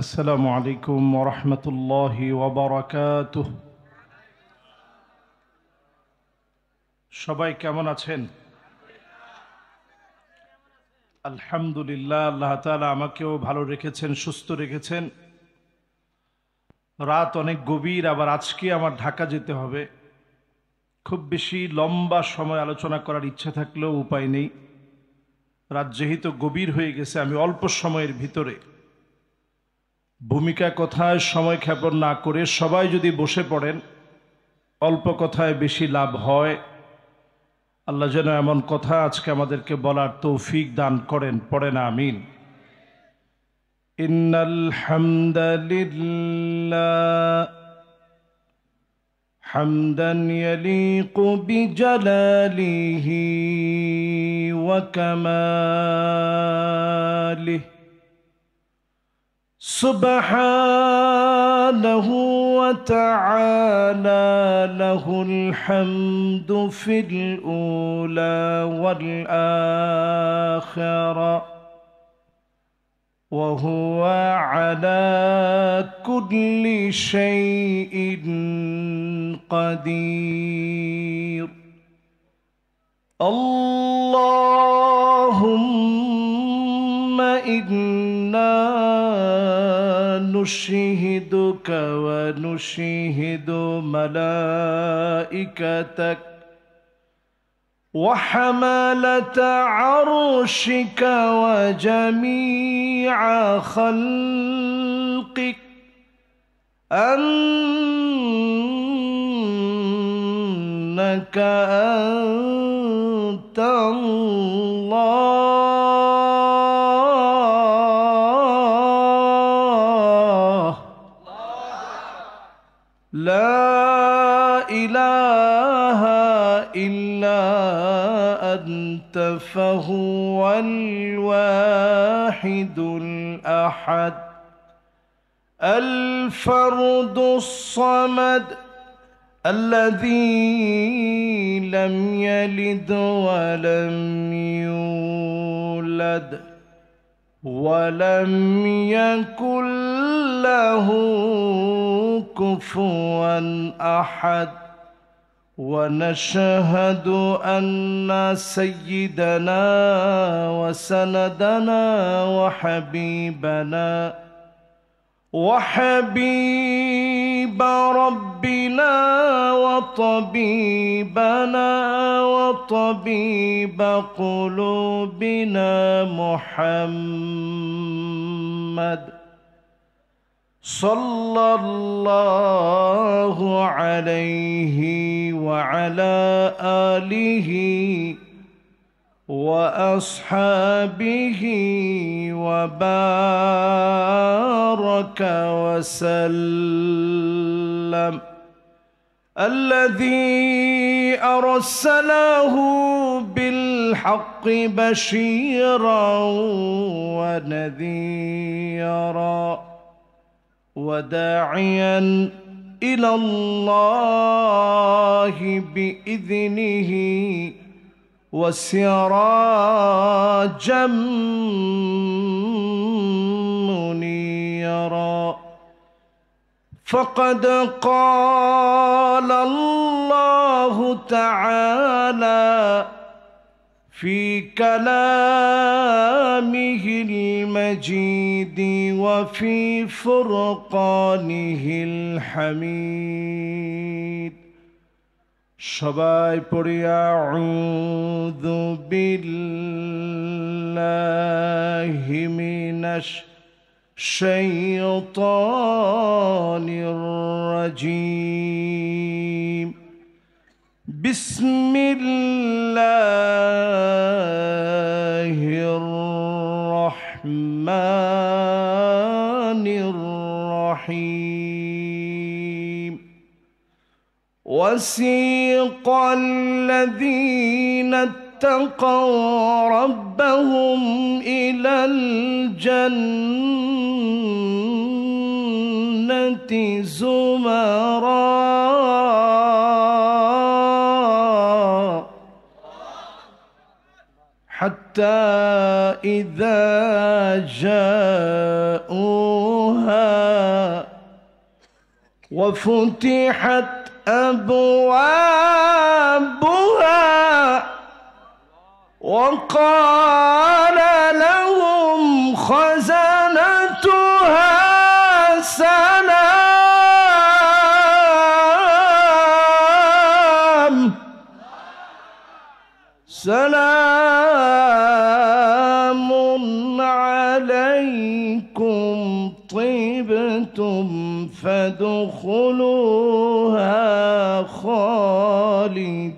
আসসালামু আলাইকুম ওয়া রাহমাতুল্লাহি ওয়া বারাকাতুহু। সবাই কেমন আছেন? আলহামদুলিল্লাহ, আল্লাহ তাআলা আমাকেও ভালো রেখেছেন, সুস্থ রেখেছেন। রাত অনেক গভীর, আবার আজকে আমার ঢাকা যেতে হবে। খুব বেশি লম্বা সময় আলোচনা করার ইচ্ছা থাকলেও উপায় নেই। রাত যেহেতু গভীর হয়ে গেছে, আমি অল্প সময়ের ভিতরে ভূমিকা কথায় সময় ক্ষেপণ না করে সবাই যদি বসে পড়েন, অল্প কথায় বেশি লাভ হয়। আল্লাহ যেন এমন কথা আজকে আমাদেরকে বলার তৌফিক দান করেন। পড়েন আমিন। ইন্নাল হামদালিল্লাহ হামদান ইয়ালিকু বিজালালিহি ওয়া কামালিহি সুবহানাহু ওয়া তাআলা লাহুল হামদু ফিল উলা ওয়াল আখিরা ওয়া হুয়া আলা কুল্লি শাইইন কাদির। আল্লাহুম্মা ইন্না نشهدك ونشهد ملائكتك وحملة عرشك وجميع خلقك أنك أنت الله لا إله إلا أنت فهو الواحد الأحد الفرد الصمد الذي لم يلد ولم يولد ولم يكن له كفوا أحد. ونشهد أن سيدنا وسندنا وحبيب ربنا وطبيبنا وطبيب قلوبنا محمد صلى الله عليه وعلى آله وأصحابه وبارك وسلم. الذي أرسله بالحق بشيرا ونذيرا وداعيا إلى الله بإذنه وسراجا منيرا. فقد قال الله تعالى في كلامه المجيد وفي فرقانه الحميد. সবাই পড়ি আউযু বিল্লাহি মিনাশ শাইতানির রাজীম। বিসমিল্লাহির রহমানির রহিম। وسيق الذين اتقوا ربهم إلى الجنة زمرا حتى إذا جاءوا وفتحت أبوابها وقال لهم خزنتها سلام عليكم طبتم فادخلوها خالدين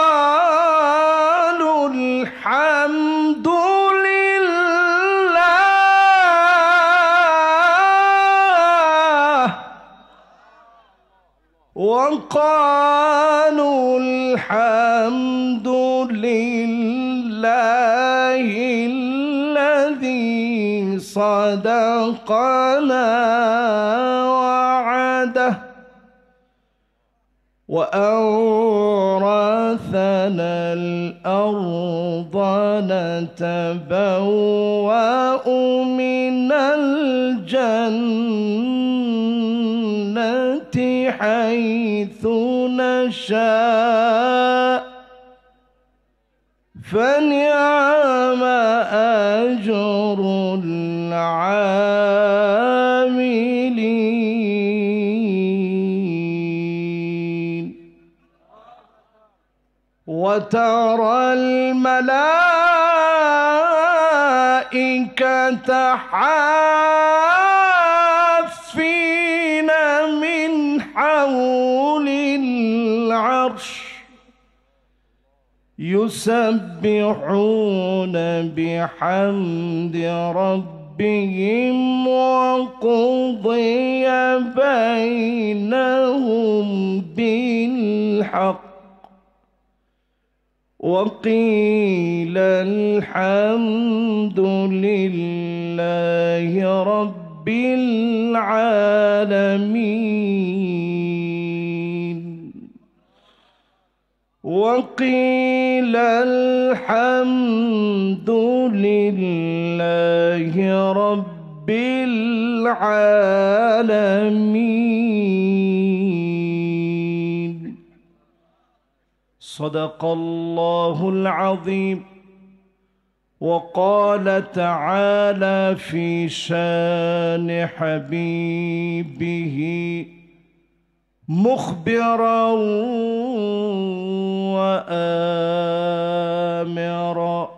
وقالوا الحمد لله وقالوا الحمد لله الذي صدقنا وعده وأورثنا الأرض نتبوأ من الجنة حيث نشاء فنعم أجر العاملين وترى الملائكة حافين من حول العرش يسبحون بحمد ربهم وقضي بينهم بالحق وقيل الحمد لله رب العالمين وقيل الحمد لله رب العالمين صدق الله العظيم وقال تعالى في شان حبيبه مخبرا وآمرا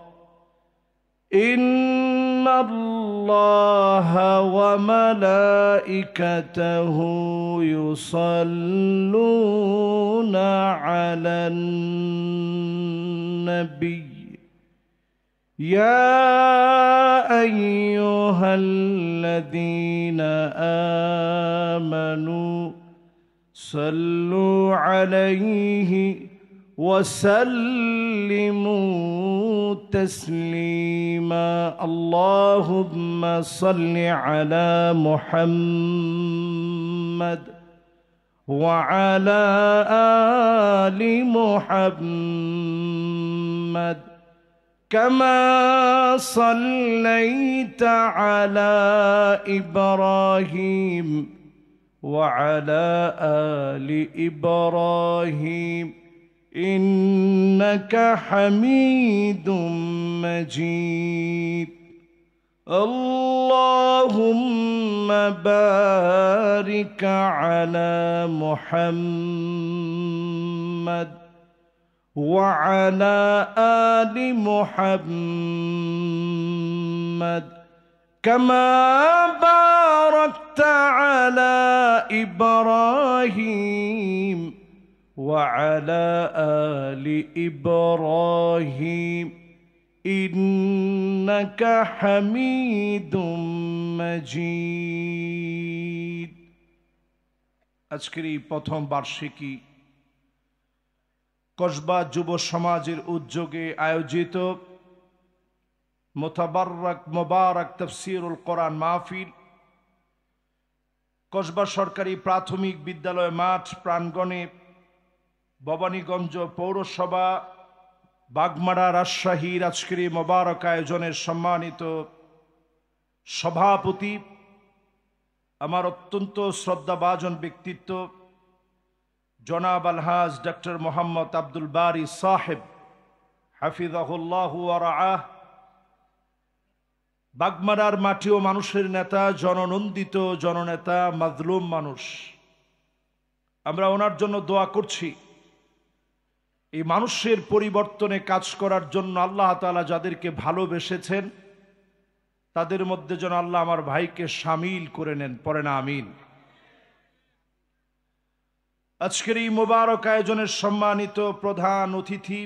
إن الله وملائكته يصلون على النبي يا أيها الذين آمنوا صلوا عليه وسلموا تسليما اللهم صل على محمد وعلى آل محمد كما صليت على إبراهيم وعلى آل إبراهيم إنك حميد مجيد اللهم بارك على محمد وعلى آل محمد كما باركت على إبراهيم وعلى آل إبراهيم إنك حميد مجيد আজকের এই প্রথম বার্ষিকী কসবা যুব সমাজের উদ্যোগে আয়োজিত মোবারক তাফসীরুল কোরআন মাহফিল কসবা সরকারি প্রাথমিক বিদ্যালয় মাঠ প্রাঙ্গণে ভবানীগঞ্জ পৌরসভা বাগমারা রাজশাহীর আজকের এই মোবারক আয়োজনের সম্মানিত সভাপতি, আমার অত্যন্ত শ্রদ্ধাভাজন ব্যক্তিত্ব জনাব আলহাজ ডক্টর মোহাম্মদ আব্দুল বারী সাহেব হাফিজাহুল্লাহু ওয়া রাআহ, বাগমারার মাটি ও মানুষের নেতা, জননন্দিত জননেতা, মাজলুম মানুষ। আমরা ওনার জন্য দোয়া করছি। এই মানুষের পরিবর্তনে কাজ করার জন্য আল্লাহ তাআলা যাদেরকে ভালোবেসেছেন তাদের মধ্যে যেন আল্লাহ আমার ভাইকে শামিল করে নেন, পড়েন আমিন। আজকের এই মোবারক আয়োজনের সম্মানিত প্রধান অতিথি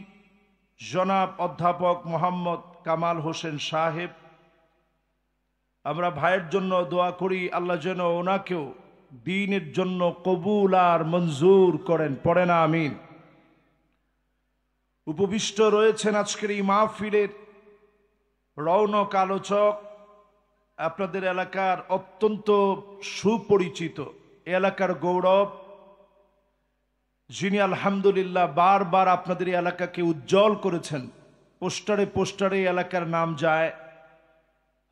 জনাব অধ্যাপক মোহাম্মদ কামাল হোসেন সাহেব, আমরা ভাইয়ের জন্য দোয়া করি আল্লাহ যেন ওনাকেও দ্বীনের জন্য কবুল আর মঞ্জুর করেন, পড়েন আমিন। উপবিষ্ট রয়েছেন আজকের এই মাহফিলের রৌনক আলোচক, আপনাদের এলাকার অত্যন্ত সুপরিচিত এলাকার গৌরব, যিনি আলহামদুলিল্লাহ বারবার আপনাদের এই এলাকাকে উজ্জ্বল করেছেন। পোস্টারে পোস্টারে এলাকার নাম যায়,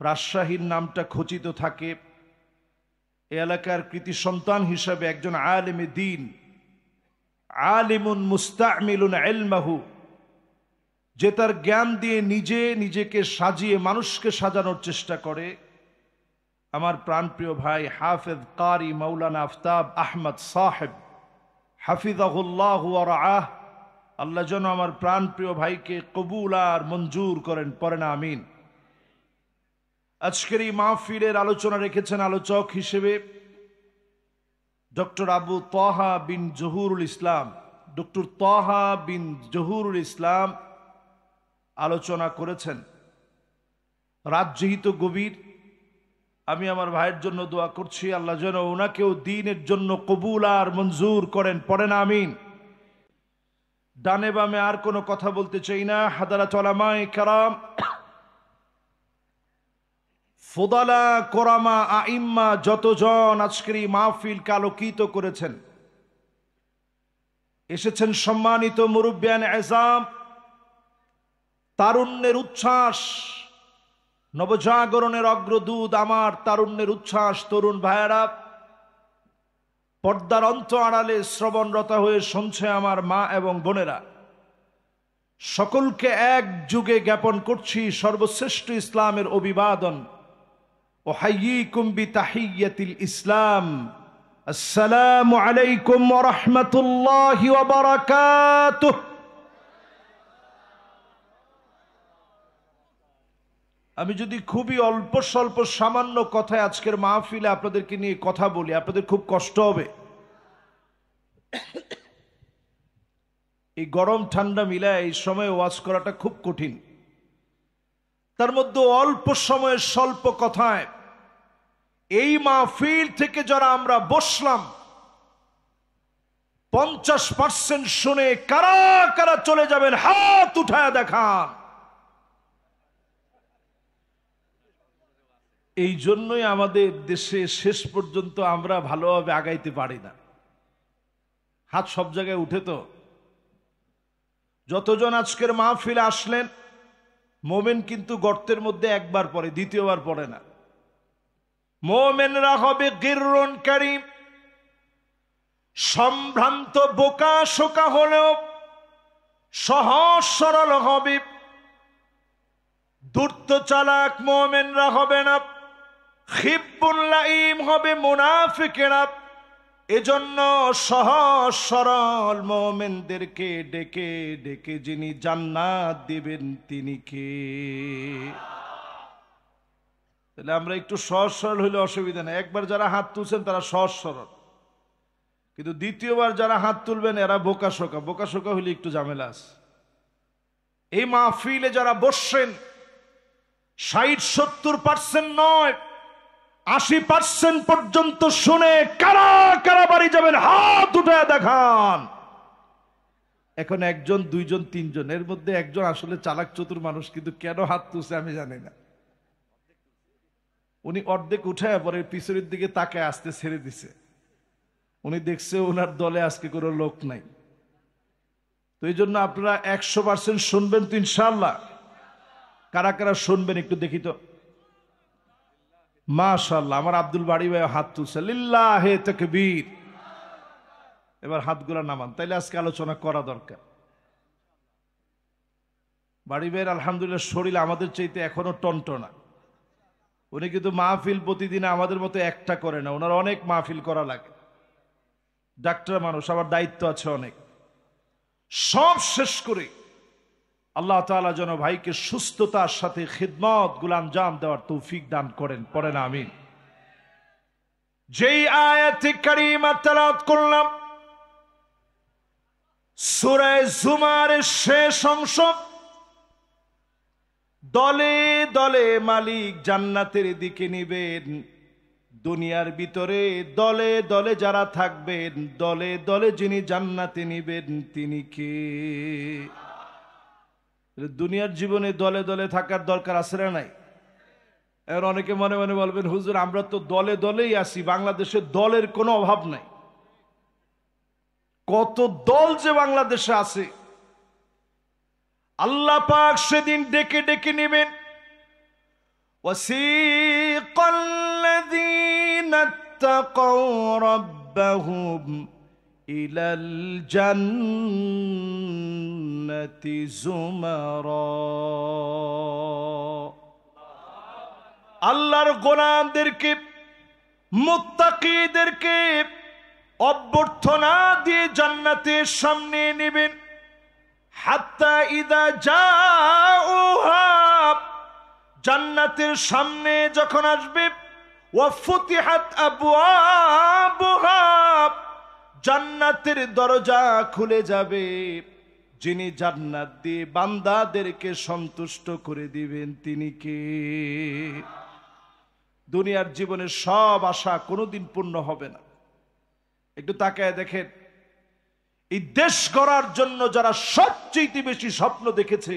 রাজশাহীর নামটা খচিত থাকে। এ এলাকার কৃতি সন্তান হিসাবে একজন আলেমে দ্বীন, আলিমুন মুস্তামিলুন ইলমাহু, যে তার জ্ঞান দিয়ে নিজেকে সাজিয়ে মানুষকে সাজানোর চেষ্টা করে, আমার প্রাণপ্রিয় ভাই হাফেজ কারি মাওলানা আফতাব আহমদ সাহেব হাফিজাহুল্লাহু ওয়া রাআহ, আল্লাহ যেন আমার প্রাণপ্রিয় ভাইকে কবুল আর মঞ্জুর করেন, পড়েন আমিন। আজকের এই মাহফিলের আলোচনা রেখেছেন আলোচক হিসেবে ডক্টর আবু তাহা বিন জহুরুল ইসলাম। ডক্টর তাহা বিন জহুরুল ইসলাম আলোচনা করেছেন। রাত যেহেতু গভীর, আমি আমার ভাইয়ের জন্য দোয়া করছি আল্লাহ যেন ওনাকেও দ্বীনের জন্য কবুল আর মঞ্জুর করেন, পড়েন আমিন। ডানে বামে আর কোনো কথা বলতে চাই না। হাদারাত উলামায়ে কেরাম, ফুদালা, কোরামা, আইম্মা যতজন আজকের এই মাহফিলকে আলোকিত করেছেন, এসেছেন সম্মানিত মুরব্বিয়ান এজাম, তারুণ্যের উচ্ছ্বাস, নবজাগরণের অগ্রদূত, আমার তারুণ্যের উচ্ছ্বাস তরুণ ভাইয়েরা, পর্দার অন্ত আড়ালে শ্রবণরত হয়ে শুনছে আমার মা এবং বোনেরা, সকলকে এক যুগে জ্ঞাপন করছি সর্বশ্রেষ্ঠ ইসলামের অভিবাদন। ওয়াহাইয়িকুম বিতাহিয়্যাতিল ইসলাম, আসসালামু আলাইকুম ওয়া রাহমাতুল্লাহি ওয়া বারাকাতুহু। আমি যদি খুবই অল্প স্বল্প সামান্য কথায় আজকের মাহফিলে আপনাদেরকে নিয়ে কথা বলি, আপনাদের খুব কষ্ট হবে। এই গরম ঠান্ডা মিলায় এই সময় ওয়াজ করাটা খুব কঠিন। তার মধ্যে অল্প সময়ের স্বল্প কথায় এই মাহফিল থেকে যারা আমরা বসলাম, 50% শুনে কারা কারা চলে যাবেন হাত উঠায় দেখান। এই জন্যই আমাদের দেশে শেষ পর্যন্ত আমরা ভালোভাবে আগাইতে পারি না। হাত সব জায়গায় উঠে তো। যতজন আজকের মাহফিলে আসলেন, মোমেন কিন্তু গর্তের মধ্যে একবার পড়ে, দ্বিতীয়বার পড়ে না। মোমেনরা হবে গিররুন কারীম, সম্ভ্রান্ত বোকা শোকা হলেও সহজ সরল হবে। ধূর্ত চালাক মোমেনরা হবে না, খিব্বুল লাঈম হবে মুনাফিকেরা। এজন্য সহজ সরল মোমেনদেরকে ডেকে ডেকে যিনি জান্নাত দিবেন তিনি কে? তাহলে আমরা একটু সহজ সরল হইলে অসুবিধা নেই। একবার যারা হাত তুলছেন তারা সহজ সরল, কিন্তু দ্বিতীয়বার যারা হাত তুলবেন এরা বোকা শোকা। বোকা শোকা হইলে একটু ঝামেলা আছে। এই মাহফিলে যারা বসছেন 60-70% নয়, 80% পর্যন্ত শুনে কারা কারা বাড়ি যাবেন হাত উঠে দেখান। এখন একজন, দুইজন, তিনজন, এর মধ্যে একজন আসলে চালাক চতুর মানুষ, কিন্তু কেন হাত তুলছে আমি জানি না। উনি অর্ধেক উঠায় পরে পিছনের দিকে তাকায় আসতে ছেড়ে দিছে। উনি দেখছে ওনার দলে আজকে কোনো লোক নাই। তো এই জন্য আপনারা 100% শুনবেন তো ইনশাআল্লাহ? কারা কারা শুনবেন একটু দেখি তো। মাশাআল্লাহ, আমার আব্দুল বাড়ি ভাই হাত তুলছে, লিল্লাহে তাকবীর। এবার হাতগুলা নামান, তাইলে আজকে আলোচনা করা দরকার। বাড়ি ভাইয়ের আলহামদুলিল্লাহ শরীর আমাদের চাইতে এখনো টনটনা। উনি কিন্তু মাহফিল প্রতিদিন আমাদের মতো একটা করে না, ওনার অনেক মাহফিল করা লাগে। ডাক্তার মানুষ, আবার দায়িত্ব আছে অনেক। সব শেষ করে আল্লাহ তাআলা যেন ভাইকে সুস্থতার সাথে খিদমত গুলো আঞ্জাম দেওয়ার তৌফিক দান করেন, পড়েন আমিন। যেই আয়াতে কারিমা তেলাওয়াত করলাম সূরা জুমারের শেষ অংশ, দলে দলে মালিক জান্নাতের দিকে নিবেন। দুনিয়ার ভিতরে দলে দলে যারা থাকবেন, দলে দলে যিনি জান্নাতে নিবেন তিনি কে? দুনিয়ার জীবনে দলে দলে থাকার দরকার আছে না নাই? এর অনেকে মনে মনে বলবেন, হুজুর আমরা তো দলে দলেই আছি, বাংলাদেশে দলের কোনো অভাব নাই। কত দল যে বাংলাদেশে আছে, আল্লাহ পাক সেদিন ডেকে ডেকে নেবেন। ওয়াসিকাল্লাযীনা ইত্তাকাউ রাব্বাহুম ইলাল জান্নাতি যুমারা। আল্লাহর গোলামদেরকে, মুত্তাকীদেরকে অভ্যর্থনা দিয়ে জান্নাতের সামনে নেবেন। হাত্তা ইযা জাউহা, জান্নাতের সামনে যখন আসবে, ওয়া ফুতিহাত আবওয়াবুহা, জান্নাতের দরজা খুলে যাবে। যিনি জান্নাত দিয়ে বান্দাদেরকে সন্তুষ্ট করে দিবেন তিনি কে? দুনিয়ার জীবনের সব আশা কোনোদিন পূর্ণ হবে না। একটু তাকায় দেখেন, এই দেশ গড়ার জন্য যারা সবচেয়ে বেশি স্বপ্ন দেখেছে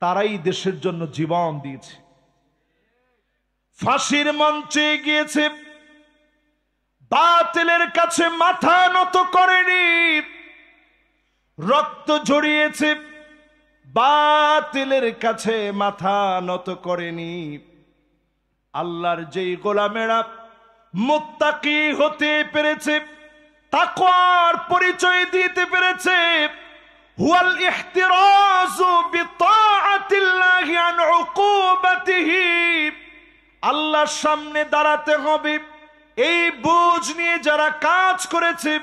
তারাই দেশের জন্য জীবন দিয়েছে, ফাঁসির মঞ্চে গিয়েছে, বাতিলের কাছে মাথা নত করেনি, রক্ত ঝরিয়েছে, বাতিলের কাছে মাথা নত করেনি। আল্লাহর যেই গোলামেরা মুত্তাকি হতে পেরেছে, তাকওয়ার পরিচয় দিতে পেরেছে, হুয়াল ইহতিরাজু বিতাআতিল্লাহি আন উকুবাতিহি, আল্লাহর সামনে দাঁড়াতে হবে এই বুঝ নিয়ে যারা কাজ করেছে,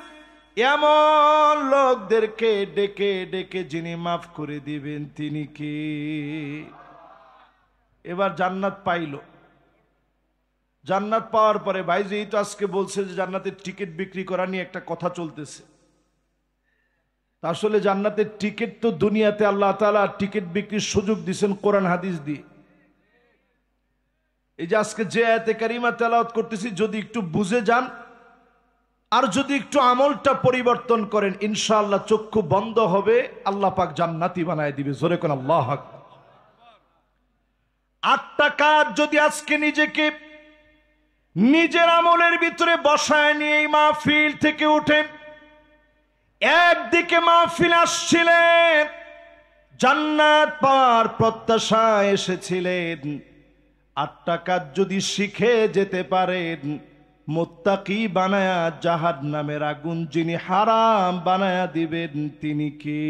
এমন লোকদেরকে ডেকে ডেকে যিনি মাফ করে দিবেন তিনি কে? এবার জান্নাত পাইল। জান্নাত পাওয়ার পরে ভাইজি তো আজকে বলছে যে জান্নাতের টিকিট বিক্রি করা নিয়ে একটা কথা চলতেছে। আসলে জান্নাতের টিকিট তো দুনিয়াতে আল্লাহ তাআলা টিকিট বিক্রির সুযোগ দিয়েছেন কোরআন হাদিস দিয়ে। এই যে আজকে যে আয়াতে কারিমা তেলাওয়াত করতেছি, যদি একটু বুঝে যান আর যদি একটু আমলটা পরিবর্তন করেন, ইনশাআল্লাহ চক্ষু বন্ধ হবে, আল্লাহ পাক জান্নাতি বানায় দিবে। জোরে কোন আল্লাহু আকবার। 8টা কাজ যদি আজকে নিজেকে নিজের আমলের ভিতরে বসায় নিয়ে এই মাহফিল থেকে উঠেন, একদিকে মাহফিল আসছিলেন, জান্নাত পাওয়ার প্রত্যাশায় এসেছিলেন, 8টা কাজ যদি শিখে যেতে পারেন, মুত্তাকি বানায়া জাহান্নামের আগুন যিনি হারাম বানায়া দিবেন তিনি কে?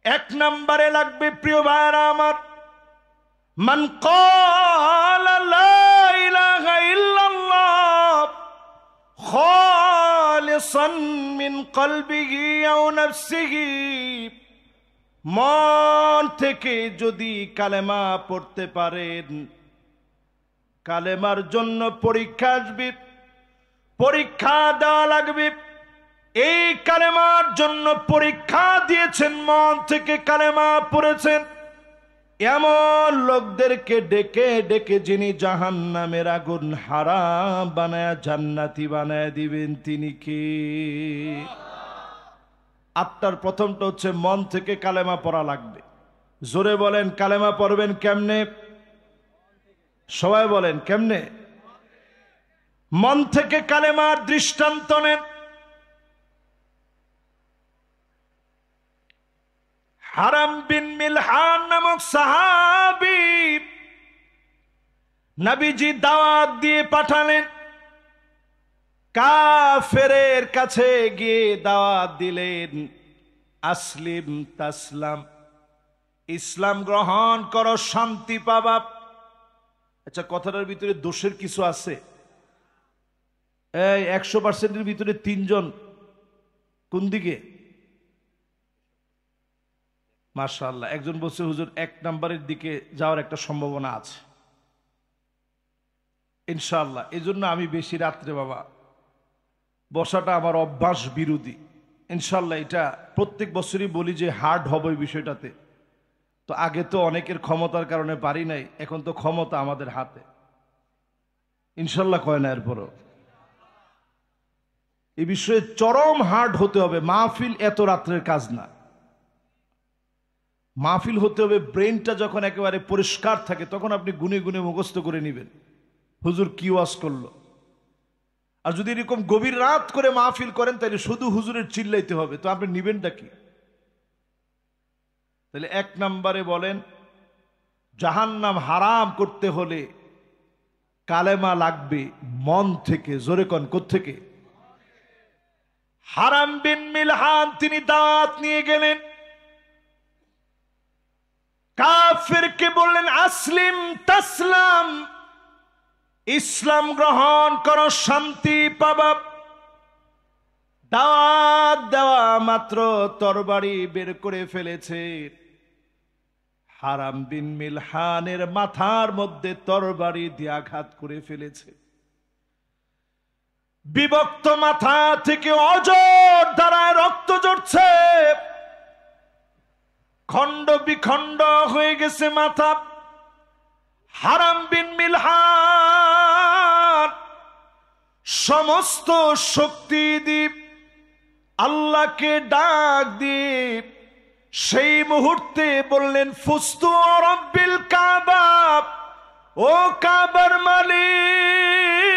1 নম্বরে লাগবে প্রিয় ভাইরা আমার, মান ক্বালা লা ইলাহা ইল্লাল্লাহ খালিসান মিন কলবিহি আও নাফসিহি, মন থেকে যদি কালেমা পড়তে পারেন, কালেমার জন্য পরীক্ষা আসবে, পরীক্ষা দেওয়া লাগবে। এই কালেমার জন্য পরীক্ষা দিয়েছেন, মন থেকে কালেমা পড়েছেন, এমন লোকদেরকে ডেকে ডেকে যিনি জাহান্নামের আগুন হারাম বানায়া জান্নাতি বানায় দিবেন তিনি কে? 8টার প্রথমটা হচ্ছে মন থেকে কালেমা পড়া লাগবে। জোরে বলেন, কালেমা পড়বেন কেমনে? সবাই বলেন কেমনে? মন থেকে কালেমার দৃষ্টান্ত নেন। হারাম বিন মিলহান নামক সাহাবী নবীজি দাওয়াত দিয়ে পাঠালেন, কাফেরের কাছে গিয়ে দাওয়াত দিলেন, আসলিম তাসলাম, ইসলাম গ্রহণ করো, শান্তি পাবা। আচ্ছা, কথাটার ভিতরে দোষের কিছু আছে? এই 100%-এর ভিতরে 3 জন কোন দিকে? মাশাআল্লাহ, একজন বলছে হুজুর 1 নম্বরের দিকে যাওয়ার একটা সম্ভাবনা আছে ইনশাআল্লাহ। এই জন্য আমি বেশি রাত্রে বাবা বসাটা আমার অভ্যাস বিরোধী। ইনশাআল্লাহ এটা প্রত্যেক বছরই বলি যে হার্ড হবে বিষয়টাতে। তো আগে তো অনেকের ক্ষমতার কারণে পারি নাই, এখন তো ক্ষমতা আমাদের হাতে ইনশাআল্লাহ, কয় না? এরপরও এই বিষয়ে চরম হার্ড হতে হবে। মাহফিল এত রাত্রের কাজ না, মাহফিল হতে হবে ব্রেনটা যখন একেবারে পরিষ্কার থাকে তখন আপনি গুনে গুনে মুখস্থ করে নেবেন হুজুর কি ওয়াজ করলো। আর যদি এরকম গভীর রাত করে মাহফিল করেন তাহলে শুধু হুজুরের চিল্লাইতে হবে, তো আপনি নিবেনটা কি? তাহলে 1 নম্বরে বলেন, জাহান্নাম হারাম করতে হলে কালেমা লাগবে মন থেকে। জোরে কোন কোত্থেকে? হারাম বিন মিলহান তিনি দাওয়াত নিয়ে গেলেন, কাফেরকে বললেন আসলিম তাসলাম, ইসলাম গ্রহণ করো, শান্তি পাবা। দাওয়াত দেওয়া মাত্র তরবারি বের করে ফেলেছে, হারাম বিন মিলহানের মাথার মধ্যে তরবারি দিয়ে আঘাত করে ফেলেছে। বিভক্ত মাথা থেকে অজর দ্বারা রক্ত ঝরছে, খণ্ড বিখণ্ড হয়ে গেছে মাথা। হারাম বিন মিলহান সমস্ত শক্তি দ্বীপ আল্লাহকে ডাক দিয়ে সেই মুহূর্তে বললেন, ফুস্তু রব্বিল কাবা, ও কাবার মালিক,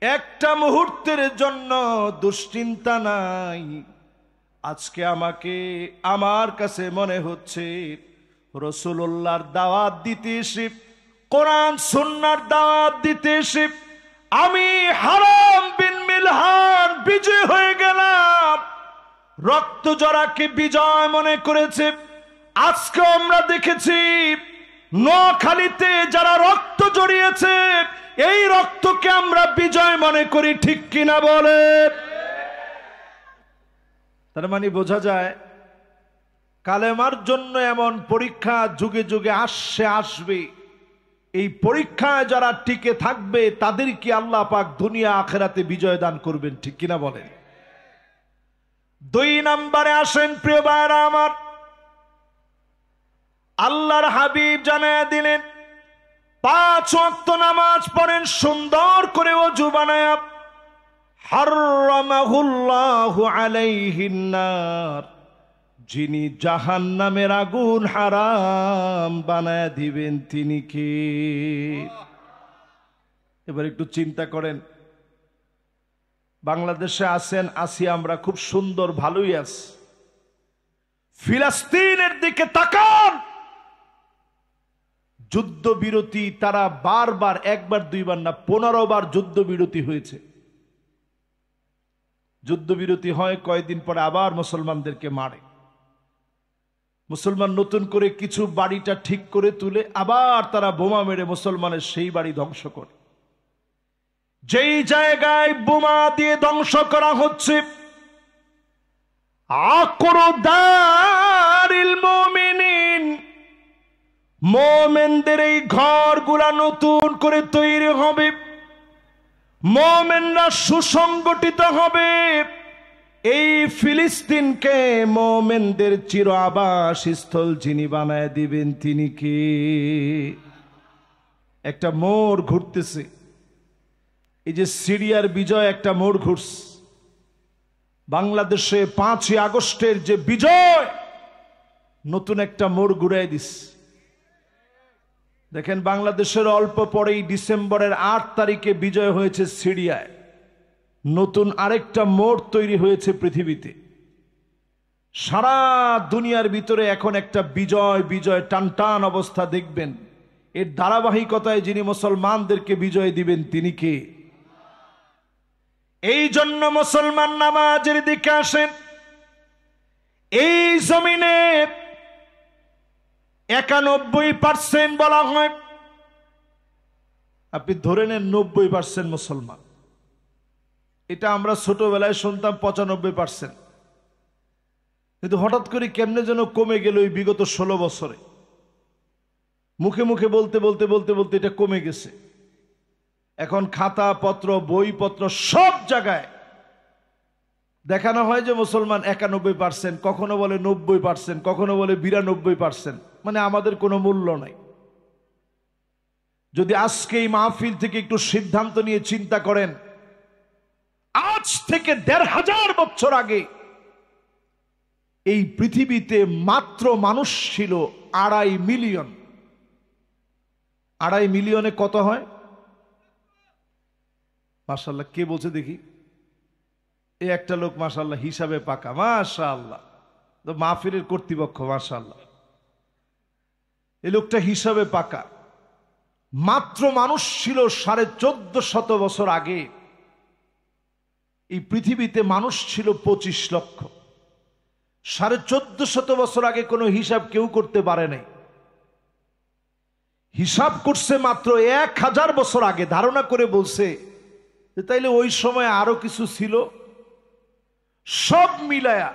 একটা মুহূর্তের জন্য দুশ্চিন্তা নাই। আজকে আমাকে আমার কাছে মনে হচ্ছে রাসূলুল্লাহর দাওয়াত দিতে এসে, কোরআন সুন্নাহর দাওয়াত দিতে এসে আমি হারাম বিন মিলহান বিজয় হয়ে গেলাম। রক্ত জরাকে বিজয় মনে করেছে। আজকে আমরা দেখেছি নোয়াখালীতে যারা রক্ত জড়িয়েছে, এই রক্তকে আমরা বিজয় মনে করি, ঠিক কিনা বলে? তার মানে বোঝা যায় কালেমার জন্য এমন পরীক্ষা যুগে যুগে আসবে। এই পরীক্ষায় যারা টিকে থাকবে তাদেরকে আল্লাহ পাক দুনিয়া আখিরাতে বিজয় দান করবেন, ঠিক কিনা বলেন? 2 নম্বরে আসেন প্রিয় ভাইরা আমার, আল্লাহর হাবিব জানায়া দিলেন 5 ওয়াক্ত নামাজ পড়েন সুন্দর করে ওযু বানায়া, হারামাহুল্লাহু আলাইহিন নার, যিনি জাহান্নামের আগুন হারাম বানায়া দিবেন তিনি কে? এবার একটু চিন্তা করেন, বাংলাদেশে আছেন, আসি আমরা খুব সুন্দর, ভালোই আছি। ফিলিস্তিনের দিকে তাকান, যুদ্ধবিরতি তারা বারবার, 1 বার 2 বার না 15 বার যুদ্ধবিরতি হয়েছে। যুদ্ধবিরতি হয়, কয়েকদিন পরে আবার মুসলমানদেরকে মারে। মুসলমান নতুন করে কিছু বাড়িটা ঠিক করে তুলে আবার তারা বোমা মেরে মুসলমানের সেই বাড়ি ধ্বংস করে। যেই জায়গায় বোমা দিয়ে ধ্বংস করা হচ্ছে, আকরুদারিল মুমিনিন, মুমিনদের এই ঘরগুলা নতুন করে তৈরি হবে, মুমিনরা সুসংগঠিত হবে। এই ফিলিস্তিনকে মুমিনদের চির আবাসস্থল যিনি বানায় দিবেন তিনি কে? একটা মোড় ঘুরতেছে, এই যে সিরিয়ার বিজয় একটা মোড় ঘুরছে, বাংলাদেশে 5ই আগস্টের যে বিজয় নতুন একটা মোড় ঘুরাই দিস। দেখেন বাংলাদেশের অল্প পরেই ডিসেম্বরের 8 তারিখে বিজয় হয়েছে সিরিয়ায়, নতুন আরেকটা মোড় তৈরি হয়েছে পৃথিবীতে। সারা দুনিয়ার ভিতরে এখন একটা বিজয় বিজয় টানটান অবস্থা দেখবেন। এর ধারাবাহিকতায় যিনি মুসলমানদেরকে বিজয় দিবেন তিনি কে? এই জন্য মুসলমান নামাজের দিকে আসেন। এই জমিনে 91% বলা হয়, আপনি ধরে নেন 90% মুসলমান। এটা আমরা ছোটবেলায় শুনতাম 95%, কিন্তু হঠাৎ করে কেমনে যেন কমে গেল এই বিগত 16 বছরে। মুখে মুখে বলতে বলতে বলতে বলতে এটা কমে গেছে। এখন খাতা পত্র বইপত্র সব জায়গায় দেখানো হয় যে মুসলমান 91%, কখনো বলে 90%, কখনো বলে 92%। মানে আমাদের কোনো মূল্য নাই। যদি আজকে এই মাহফিল থেকে একটু সিদ্ধান্ত নিয়ে চিন্তা করেন, আজ থেকে 1500 বছর আগে এই পৃথিবীতে মাত্র মানুষ ছিল 2.5 মিলিয়ন। 2.5 মিলিয়নে কত হয়? মাশাআল্লাহ, কে বলছে দেখি? এই একটা লোক মাশাআল্লাহ হিসাবে পাকা, মাশাআল্লাহ। তো মাহফিলের কর্তৃপক্ষ মাশাআল্লাহ, এই লোকটা হিসাবে পাকা। মাত্র মানুষ ছিল 1450 বছর আগে এই পৃথিবীতে মানুষ ছিল 25 লক্ষ। 1450 বছর আগে কোনো হিসাব কেউ করতে পারে নাই। হিসাব করছে মাত্র 1000 বছর আগে, ধারণা করে বলছে যে তাইলে ওই সময় আরো কিছু ছিল। সব মিলায়া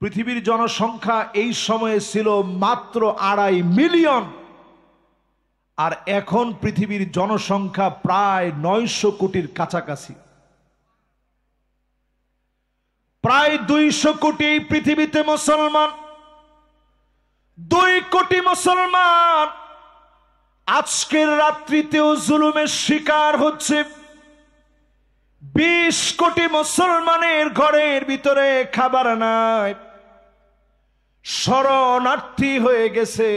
পৃথিবীর জনসংখ্যা এই সময়ে ছিল মাত্র 2.5 মিলিয়ন। আর এখন পৃথিবীর জনসংখ্যা প্রায় 900 কোটির কাছাকাছি। প্রায় 200 কোটি পৃথিবীতে মুসলমান। 2 কোটি মুসলমান আজকের রাত্রিতেও জুলুমের শিকার হচ্ছে। 20 কোটি মুসলমানের ঘরের ভিতরে খাবার নাই, শরণার্থী হয়ে গেছে।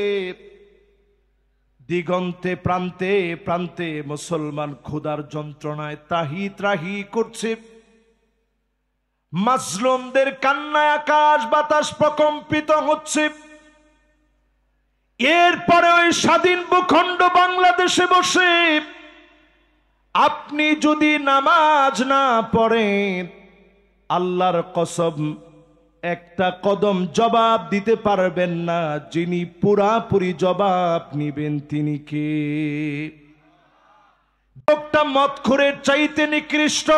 দিগন্তে প্রান্তে প্রান্তে মুসলমান ক্ষুধার যন্ত্রণায় ত্রাহি ত্রাহি করছে। মাজলুমদের কান্নায় আকাশ বাতাস প্রকম্পিত হচ্ছে। এরপরে ওই স্বাধীন ভূখণ্ড বাংলাদেশে বসে আপনি যদি নামাজ না পড়েন, আল্লাহর কসম একটা কদম জবাব দিতে পারবেন না। যিনি পুরাপুরি জবাব নিবেন তিনি কে? লোকটা মদখোরের চাইতে নিকৃষ্ট,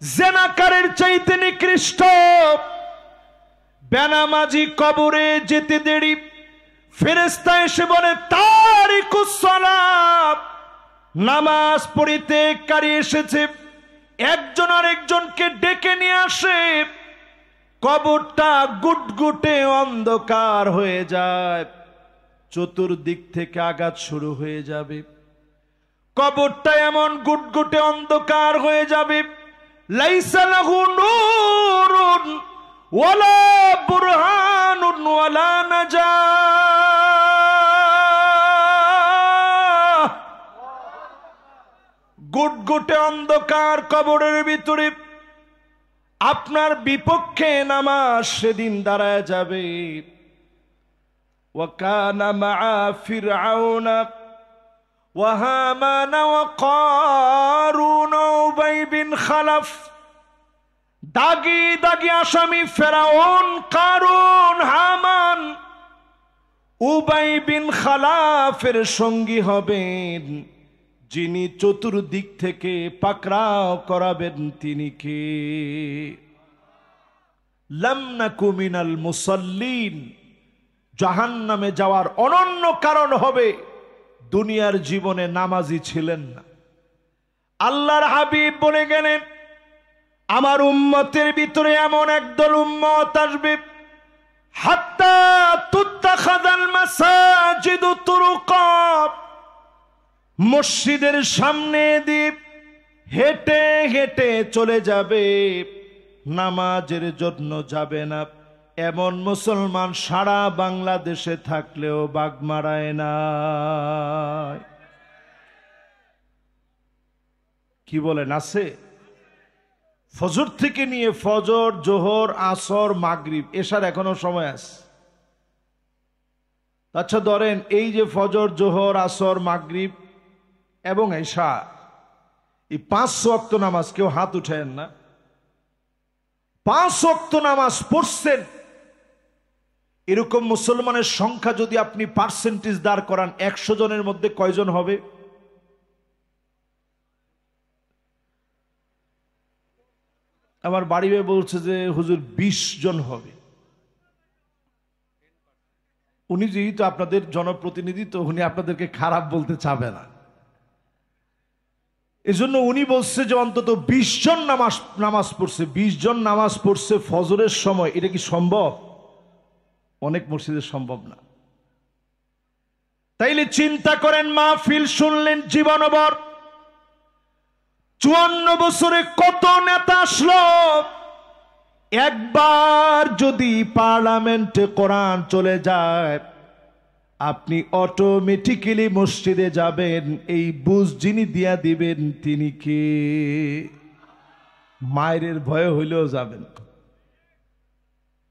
জেনাকারের চাইতে নিকৃষ্ট। বেনামাজি কবরে যেতে দেরি, ফেরেশতা এসে বলে তারিকুস সালাত, নামাজ পড়িতে কারি এসেছে। একজন আরেকজনকে ডেকে নিয়ে আসে। কবরটা গুটগুটে অন্ধকার হয়ে যায়, চতুর্দিক থেকে আঘাত শুরু হয়ে যাবে। কবরটা এমন গুটগুটে অন্ধকার হয়ে যাবে, লাইসা লাহু নূরুন ওয়ালা বুরহানুন ওয়ালা নাজাহ। গুটগুটে অন্ধকার কবরের ভিতরে আপনার বিপক্ষে নামাজ সেদিন দাঁড়ায় যাবে। ওয়াকানা মাআ ফিরআউনা ওয়া হামানা ওয়া কারুন ওয়া উবাই বিন খালাফ। দাগি দাগি আসামি ফেরাউন, কারুন, হামান, উবাই বিন খালাফের সঙ্গী হবেন। যিনি চতুর্দিক থেকে পাকড়াও করাবেন তিনি কে? লাম নাকু মিনাল মুসাল্লিন। জাহান্নামে যাওয়ার অনন্য কারণ হবে দুনিয়ার জীবনে নামাজি ছিলেন না। আল্লাহর হাবিব বলে গেলেন, আমার উম্মতের ভিতরে এমন একদল উম্মত আসবে, হাত্তা তুত্তাখাযাল মাসাজিদু তুরুকা। মসজিদের সামনে দিয়ে হেঁটে হেঁটে চলে যাবে, নামাজের জন্য যাবে না। এমন মুসলমান সারা বাংলাদেশে থাকলেও বাগমারায় নাই। কি বলেন, আছে? ফজর থেকে নিয়ে ফজর, জোহর, আসর, মাগরিব, এশার এখনো সময় আছে। আচ্ছা ধরেন এই যে ফজর, জোহর, আসর, মাগরিব এবং এশা, এই 5 ওয়াক্ত নামাজ, কেউ হাত উঠেন না, 5 ওয়াক্ত নামাজ পড়ছেন, এরকম মুসলমানের সংখ্যা যদি আপনি পার্সেন্টেজ দাঁড় করান 100 জনের মধ্যে কয়জন হবে? আমার বাড়ি ভাই বলছে যে হুজুর 20 জন হবে। উনি যেহেতু আপনাদের জনপ্রতিনিধি, তো উনি আপনাদেরকে খারাপ বলতে চাবে না, এজন্য উনি বলছে যে অন্তত 20 জন নামাজ পড়ছে। 20 জন নামাজ পড়ছে ফজরের সময়, এটা কি সম্ভব? অনেক মসজিদে সম্ভব না। তাইলে চিন্তা করেন, মাহফিল শুনলেন জীবনভর, 54 বছরে কত নেতা আসলো। একবার যদি পার্লামেন্টে কোরআন চলে যায়, আপনি অটোমেটিক্যালি মসজিদে যাবেন, এই বুঝ যিনি দিয়া দিবেন তিনি কে? মায়ের ভয়ে হইলেও যাবেন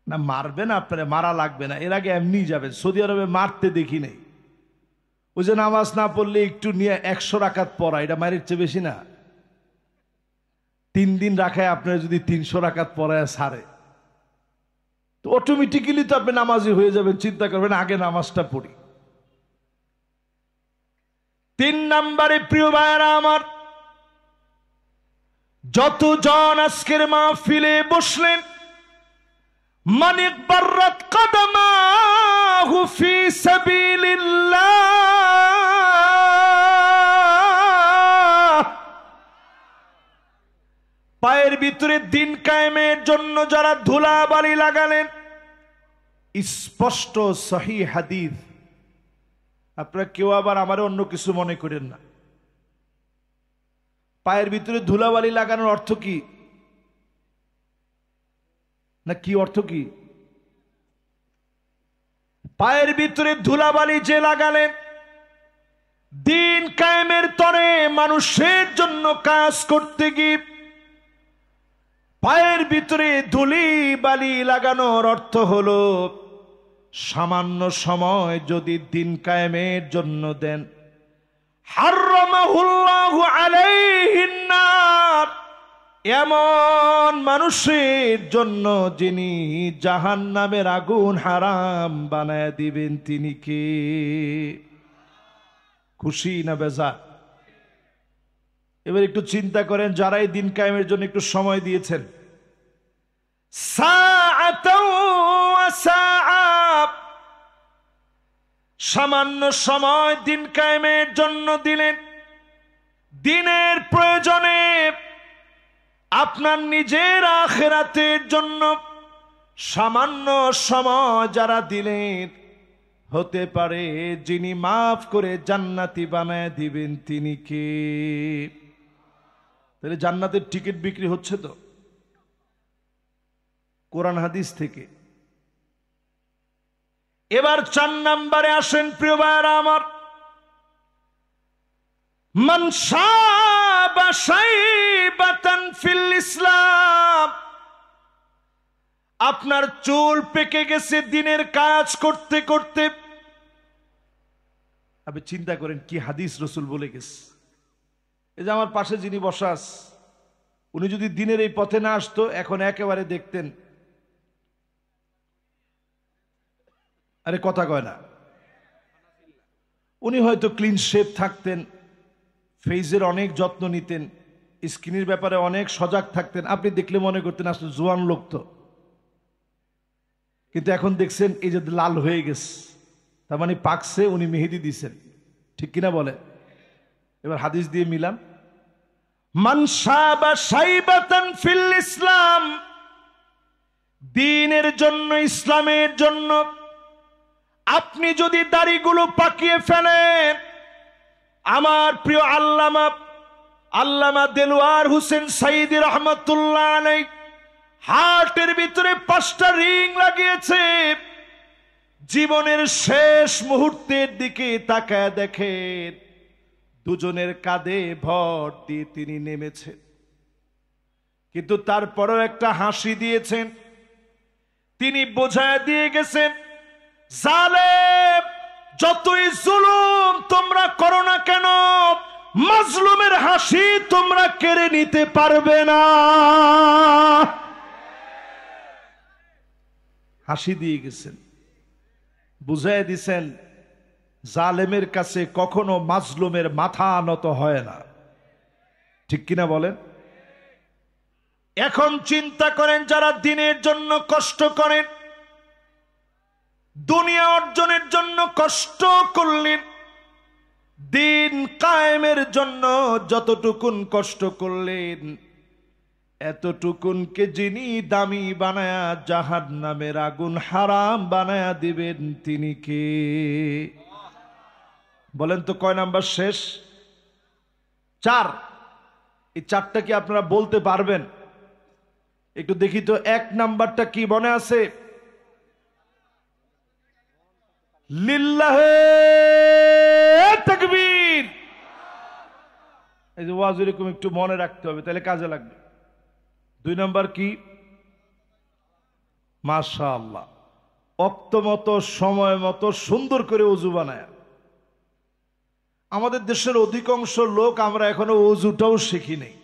না। মারবেন আপনারা, মারা লাগবে না, এর আগে এমনি যাবেন। সৌদি আরবে মারতে দেখি নাই। ওই যে নামাজ না পড়লে একটু নিয়ে 100 রাকাত পড়া, এটা মায়ের চেয়ে বেশি না? 3 দিন রাখায় আপনারা যদি 300 রাকাত পড়ায় ছাড়ে, তো অটোমেটিক্যালি তো আপনি নামাজি হয়ে যাবেন। চিন্তা করবেন আগে নামাজটা পড়ি। 3 নম্বরে প্রিয় ভাইরা আমার, যতজন আজকের মাহফিলে বসলেন, মানিক বাররাত কদমাহু ফি সাবিলিল্লাহ, পায়ের ভিতরে দিন কায়েমের জন্য যারা ধুলাবালি লাগালেন, স্পষ্ট সহিহ হাদিস। আপনারা কেউ আবার আমার অন্য কিছু মনে করেন না। পায়ের ভিতরে ধুলাবালি লাগানোর অর্থ কি? না কি অর্থ কি? পায়ের ভিতরে ধুলাবালি যে লাগালেন, দিন কায়েমের তরে মানুষের জন্য কাজ করতে গিয়ে পায়ের ভিতরে ধুলি বালি লাগানোর অর্থ হলো, সামান্য সময় যদি দিন কায়েমের জন্য দেন, হারামাহুল্লাহু আলাইহিন নার, এমন মানুষের জন্য যিনি জাহান্নামের আগুন হারাম বানায় দিবেন তিনি কে? খুশি না বেজার? এবার একটু চিন্তা করেন, যারা এই দিন কায়েমের জন্য একটু সময় দিয়েছেন, সামান্য সময় দিন কায়েমের জন্য দিলেন, দিনের প্রয়োজনে আপনার নিজের আখিরাতের জন্য সামান্য সময় যারা দিলেন, হতে পারে যিনি মাফ করে জান্নাতি বানায় দিবেন তিনি কে? তাহলে জান্নাতের টিকিট বিক্রি হচ্ছে তো কোরআন হাদিস থেকে। এবার 4 নম্বরে আসেন প্রিয় ভাইরা আমার, মান শাবা শাইবাতান ফিল ইসলাম, আপনার চুল পেকে গেছে দিনের কাজ করতে করতে। আপনি চিন্তা করেন কি হাদিস রসুল বলে গেছে। এই যে আমার পাশে যিনি বসাস, উনি যদি দিনের এই পথে না আসতো, এখন একেবারে দেখতেন, আরে কথা কয় না, উনি হয়তো ক্লিন শেপ থাকতেন, ফেসের অনেক যত্ন নিতেন, স্কিনের ব্যাপারে অনেক সজাগ থাকতেন। আপনি দেখলে মনে করতেন আসলে জোয়ান লোক তো। কিন্তু এখন দেখছেন এই যে লাল হয়ে গেছে, তার মানে পাকছে, উনি মেহেদি দিছেন, ঠিক কিনা বলে? এবার হাদিস দিয়ে মিলান, মান শাবা শাইবাতান ফিল ইসলাম, দ্বীনের জন্য, ইসলামের জন্য আপনি যদি দাড়িগুলো পাকিয়ে ফেলেন, আমার প্রিয় আল্লামা দেলোয়ার হোসেন সাইদি রহমতুল্লাহ আলাইহি হার্টের ভিতরে 5টা রিং লাগিয়েছে। জীবনের শেষ মুহূর্তের দিকে তাকায় দেখেন, দুজনের কাঁধে ভর দিয়ে তিনি নেমেছে। কিন্তু তারপরেও একটা হাসি দিয়েছেন। তিনি বোঝায় দিয়ে গেছেন, জালেম যতই জুলুম তোমরা করো না কেন, মাজলুমের হাসি তোমরা কেড়ে নিতে পারবে না। হাসি দিয়ে গেছেন, বুঝাই দিছেন জালেমের কাছে কখনো মাজলুমের মাথা নত হয় না। ঠিক কিনা বলেন? এখন চিন্তা করেন, যারা দিনের জন্য কষ্ট করেন, দুনিয়া অর্জনের জন্য কষ্ট করলেন, দিন কায়েমের জন্য যতটুকুন কষ্ট করলেন, এতটুকুনকে যিনি দামি বানায়া জাহান্নামের আগুন হারাম বানায়া দিবেন তিনি কে? বলেন তো কয় নাম্বার শেষ? 4। এই 4টা কি আপনারা বলতে পারবেন? একটু দেখি তো 1 নাম্বারটা কি মনে আছে? লিল্লাহে তাকবীর। এই যে ওয়াজ এরকম একটু মনে রাখতে হবে, তাহলে কাজে লাগবে। 2 নাম্বার কি? মাশাআল্লাহ, ওয়াক্ত মতো সময় মতো সুন্দর করে ওযু বানায়। আমাদের দেশের অধিকাংশ লোক আমরা এখনো ওযুটাও শিখি নাই।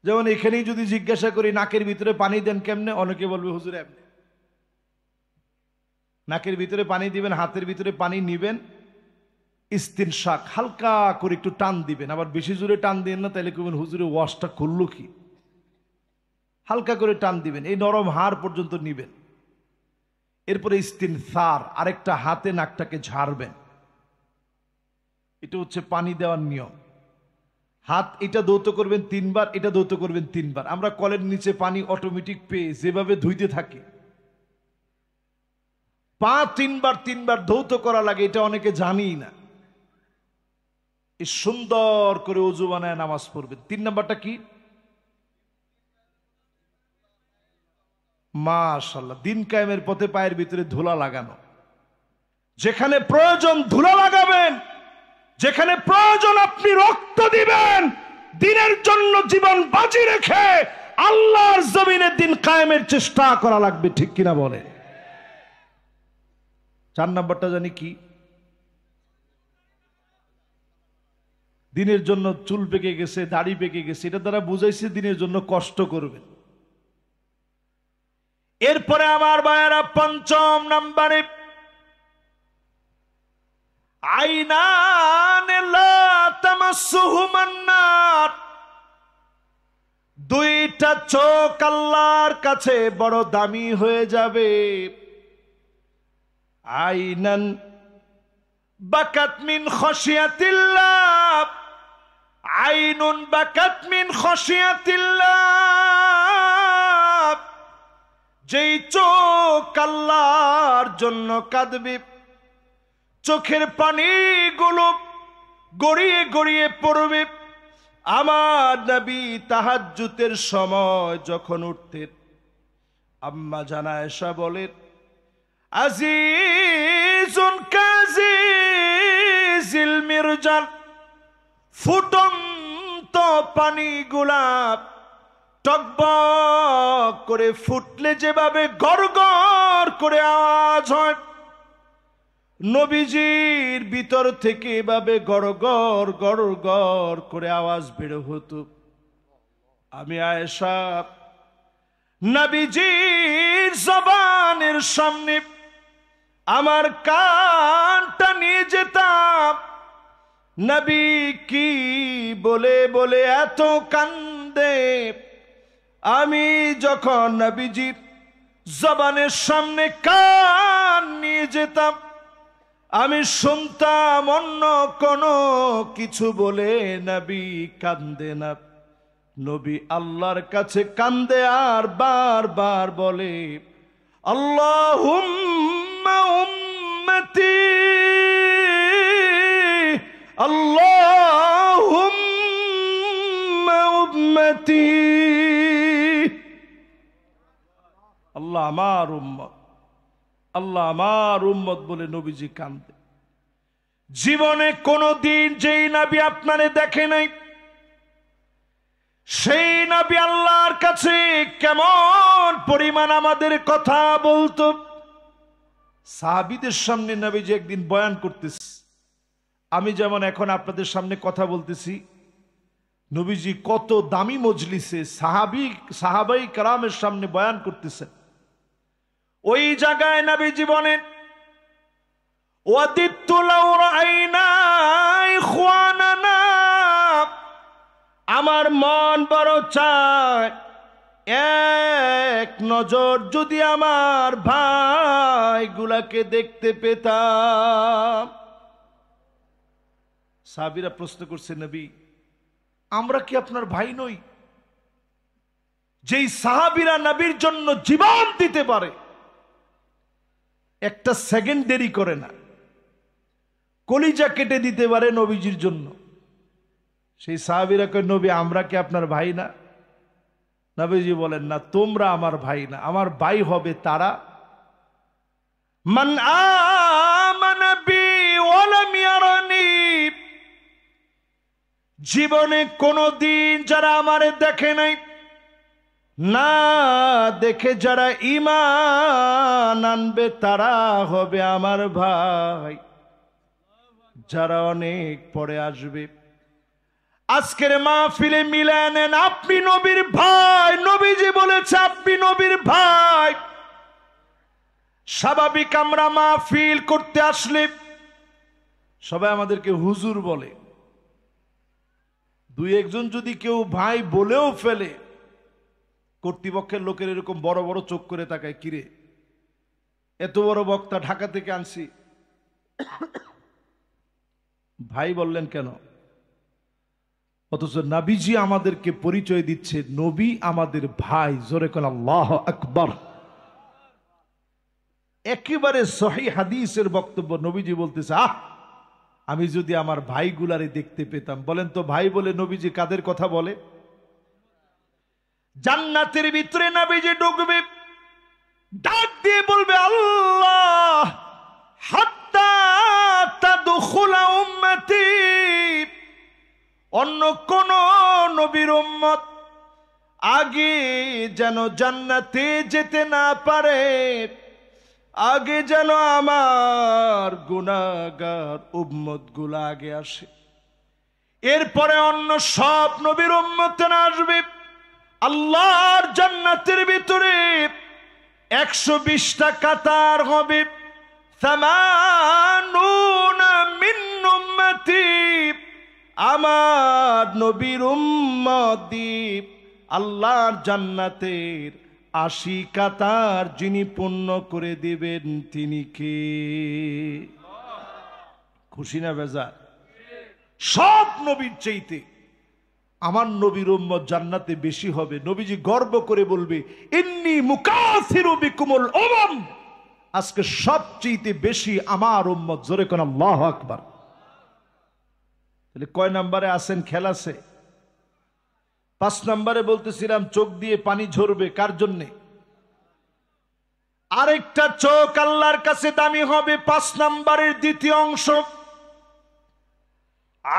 যেমন এখানেই যদি জিজ্ঞাসা করি নাকের ভিতরে পানি দেন কেমনে, অনেকে বলবে হুজুর এমনি। নাকের ভিতরে পানি দিবেন, হাতের ভিতরে পানি নিবেন, ইস্তিনশাক হালকা করে একটু টান দিবেন, আবার বেশি জোরে টান দিবেন না, তাহলে কইবেন হুজুরে ওয়াশটা করলো কি। হালকা করে টান দিবেন, এই নরম হাড় পর্যন্ত নিবেন। এরপরে ইস্তিনসার, আরেকটা হাতে নাকটাকে ঝাড়বেন। এটা হচ্ছে পানি দেওয়ার নিয়ম। হাত এটা দৌত করবেন 3 বার, এটা দৌত করবেন 3 বার। আমরা কলের নিচে পানি অটোমেটিক পেয়ে যেভাবে ধুইতে থাকি, পা 3 বার ধৌত করা লাগে, এটা অনেকে জানি না। এই সুন্দর করে ওযু বানায় নামাজ পড়বেন। 3 নাম্বারটা কি? মাশাআল্লাহ, দিন কায়েমের পথে পায়ের ভিতরে ধুলা লাগানো। যেখানে প্রয়োজন ধুলা লাগাবেন, যেখানে প্রয়োজন আপনি রক্ত দিবেন, দিনের জন্য জীবন বাজি রেখে আল্লাহর জমিনে দিন কায়েমের চেষ্টা করা লাগবে। ঠিক কিনা বলে? 4 নাম্বারটা জানি কি? দিনের জন্য চুল পেকে গেছে, দাড়ি পেকে গেছে, এটা দ্বারা বুঝাইছে দিনের জন্য কষ্ট করবেন। এরপরে আমার ভাইয়েরা 5 নাম্বারে, আইনান লা তামাসসুহুমান নার। 2টা চোখ আল্লাহর কাছে বড় দামি হয়ে যাবে। আইনান বাকাত মিন খাশিয়াতিল্লাহ, আইনুন বাকাত মিন খাশিয়াতিল্লাহ। যেই চোখ আল্লাহর জন্য কাঁদবে, চোখের পানিগুলো গড়িয়ে গড়িয়ে পড়বে। আমার নবী তাহাজ্জুদের সময় যখন উঠতেন, আম্মা জানা আয়েশা বলেন, আজিজুন কাজিজিল মিরজাল। ফুটন্ত পানিগুলা টকবক করে ফুটলে যেভাবে গড়গড় করে আওয়াজ হয়, নবীজির ভিতর থেকে এভাবে গড়গড় গড়গড় করে আওয়াজ বের হতো। আমি আয়েশা নবীজির জবানের সামনে আমার কানটা নিয়ে যেতাম, নবী কি বলে বলে এত কান্দে। আমি যখন নবীজির জবানের সামনে কান নিয়ে যেতাম, আমি শুনতাম অন্য কোনো কিছু বলে নবী কান্দে না। নবী আল্লাহর কাছে কান্দে আর বারবার বলে, আল্লাহুম্মা উম্মতি, আল্লাহুম্মা উম্মতি। আল্লাহ আমার উম্মত, আল্লাহ আমার উম্মত বলে নবীজি কান্দে। জীবনে কোনদিন যেই নবী আপনারে দেখে নাই, সেই নবী আল্লাহর কাছে কেমন পরিমাণ আমাদের কথা বলতো। সাহাবীদের সামনে নবীজি একদিন বয়ান করতেছে, আমি যেমন এখন আপনাদের সামনে কথা বলতেছি, নবীজি কত দামি মজলিসে সাহাবাই কেরামের সামনে বয়ান করতেছেন। ওই জায়গায় নবীজি বলেন, ওয়াদিতু লাউ রাআইনা ইখওয়ানানা, আমার মন বড় চায় এক নজর যদি আমার ভাইগুলাকে দেখতে পেতাম। সাহাবীরা প্রশ্ন করছে, নবী আমরা কি আপনার ভাই নই? যেই সাহাবীরা নবীর জন্য জীবন দিতে পারে, একটা সেকেন্ড দেরি করে না, কলিজা কেটে দিতে পারে নবীজির জন্য, সেই সাহাবীরা কয়, নবী আমরা কি আপনার ভাই না? নবীজি বলেন, না তোমরা আমার ভাই না, আমার ভাই হবে তারা মান আমানা বি ওয়া লাম ইয়ারানি, জীবনে কোনদিন যারা আমারে দেখে নাই, না দেখে যারা ঈমান আনবে তারা হবে আমার ভাই, যারা অনেক পরে আসবে। আজকের মাহফিলে মিলে নেন, আপনি নবীর ভাই, নবীজি বলেছে আপনি নবীর ভাই। স্বাভাবিক আমরা মাহফিল করতে আসলে সবাই আমাদেরকে হুজুর বলে, দুই একজন যদি কেউ ভাই বলেও ফেলে, কর্তৃপক্ষের লোকের এরকম বড় বড় চোখ করে তাকায়, কিরে এত বড় বক্তা ঢাকা থেকে আনছি, ভাই বললেন কেন? অথচ নবীজি আমাদেরকে পরিচয় দিচ্ছে, নবী আমাদের ভাই। জোরে কোন আল্লাহু আকবার। একেবারে সহিহ হাদিসের বক্তব্য, নবীজি বলতেছে, আমি যদি আমার ভাইগুলারে দেখতে পেতাম। বলেন তো ভাই বলে নবীজি কাদের কথা বলে? জান্নাতের ভিতরে নবীজি ঢুকবে, ডাক দিয়ে বলবে, আল্লাহ হাত্তা তাদখুলা উম্মতি, অন্য কোন নবীর উম্মত আগে যেন জান্নাতে যেতে না পারে, আগে যেন আমার গুনাহগার উম্মত গুলা আগে আসে, এরপরে অন্য সব নবীর উম্মতেরা আসবে। আল্লাহর জান্নাতের ভিতরে 120টা কাতার হবে, 80 মিন উম্মতি, আমার নবীর উম্মত আল্লাহর জান্নাতের 80 কাতার যিনি পূর্ণ করে দিবেন তিনি কে? খুশি না বেজার? সব নবীর চাইতে আমার নবীর উম্মত জান্নাতে বেশি হবে। নবীজি গর্ব করে বলবে, ইন্নী মুকাসিরু বিকুমুল উমাম, আজকে সবচেয়ে বেশি আমার উম্মত। জোরে কোন আল্লাহু আকবার। তাহলে কয় নম্বরে আছেন? খেলাছে 5 নম্বরে বলতেছিলাম, চোখ দিয়ে পানি ঝরবে কার জন্যে? আরেকটা চোখ আল্লাহর কাছে দামি হবে। 5 নম্বরের দ্বিতীয় অংশ,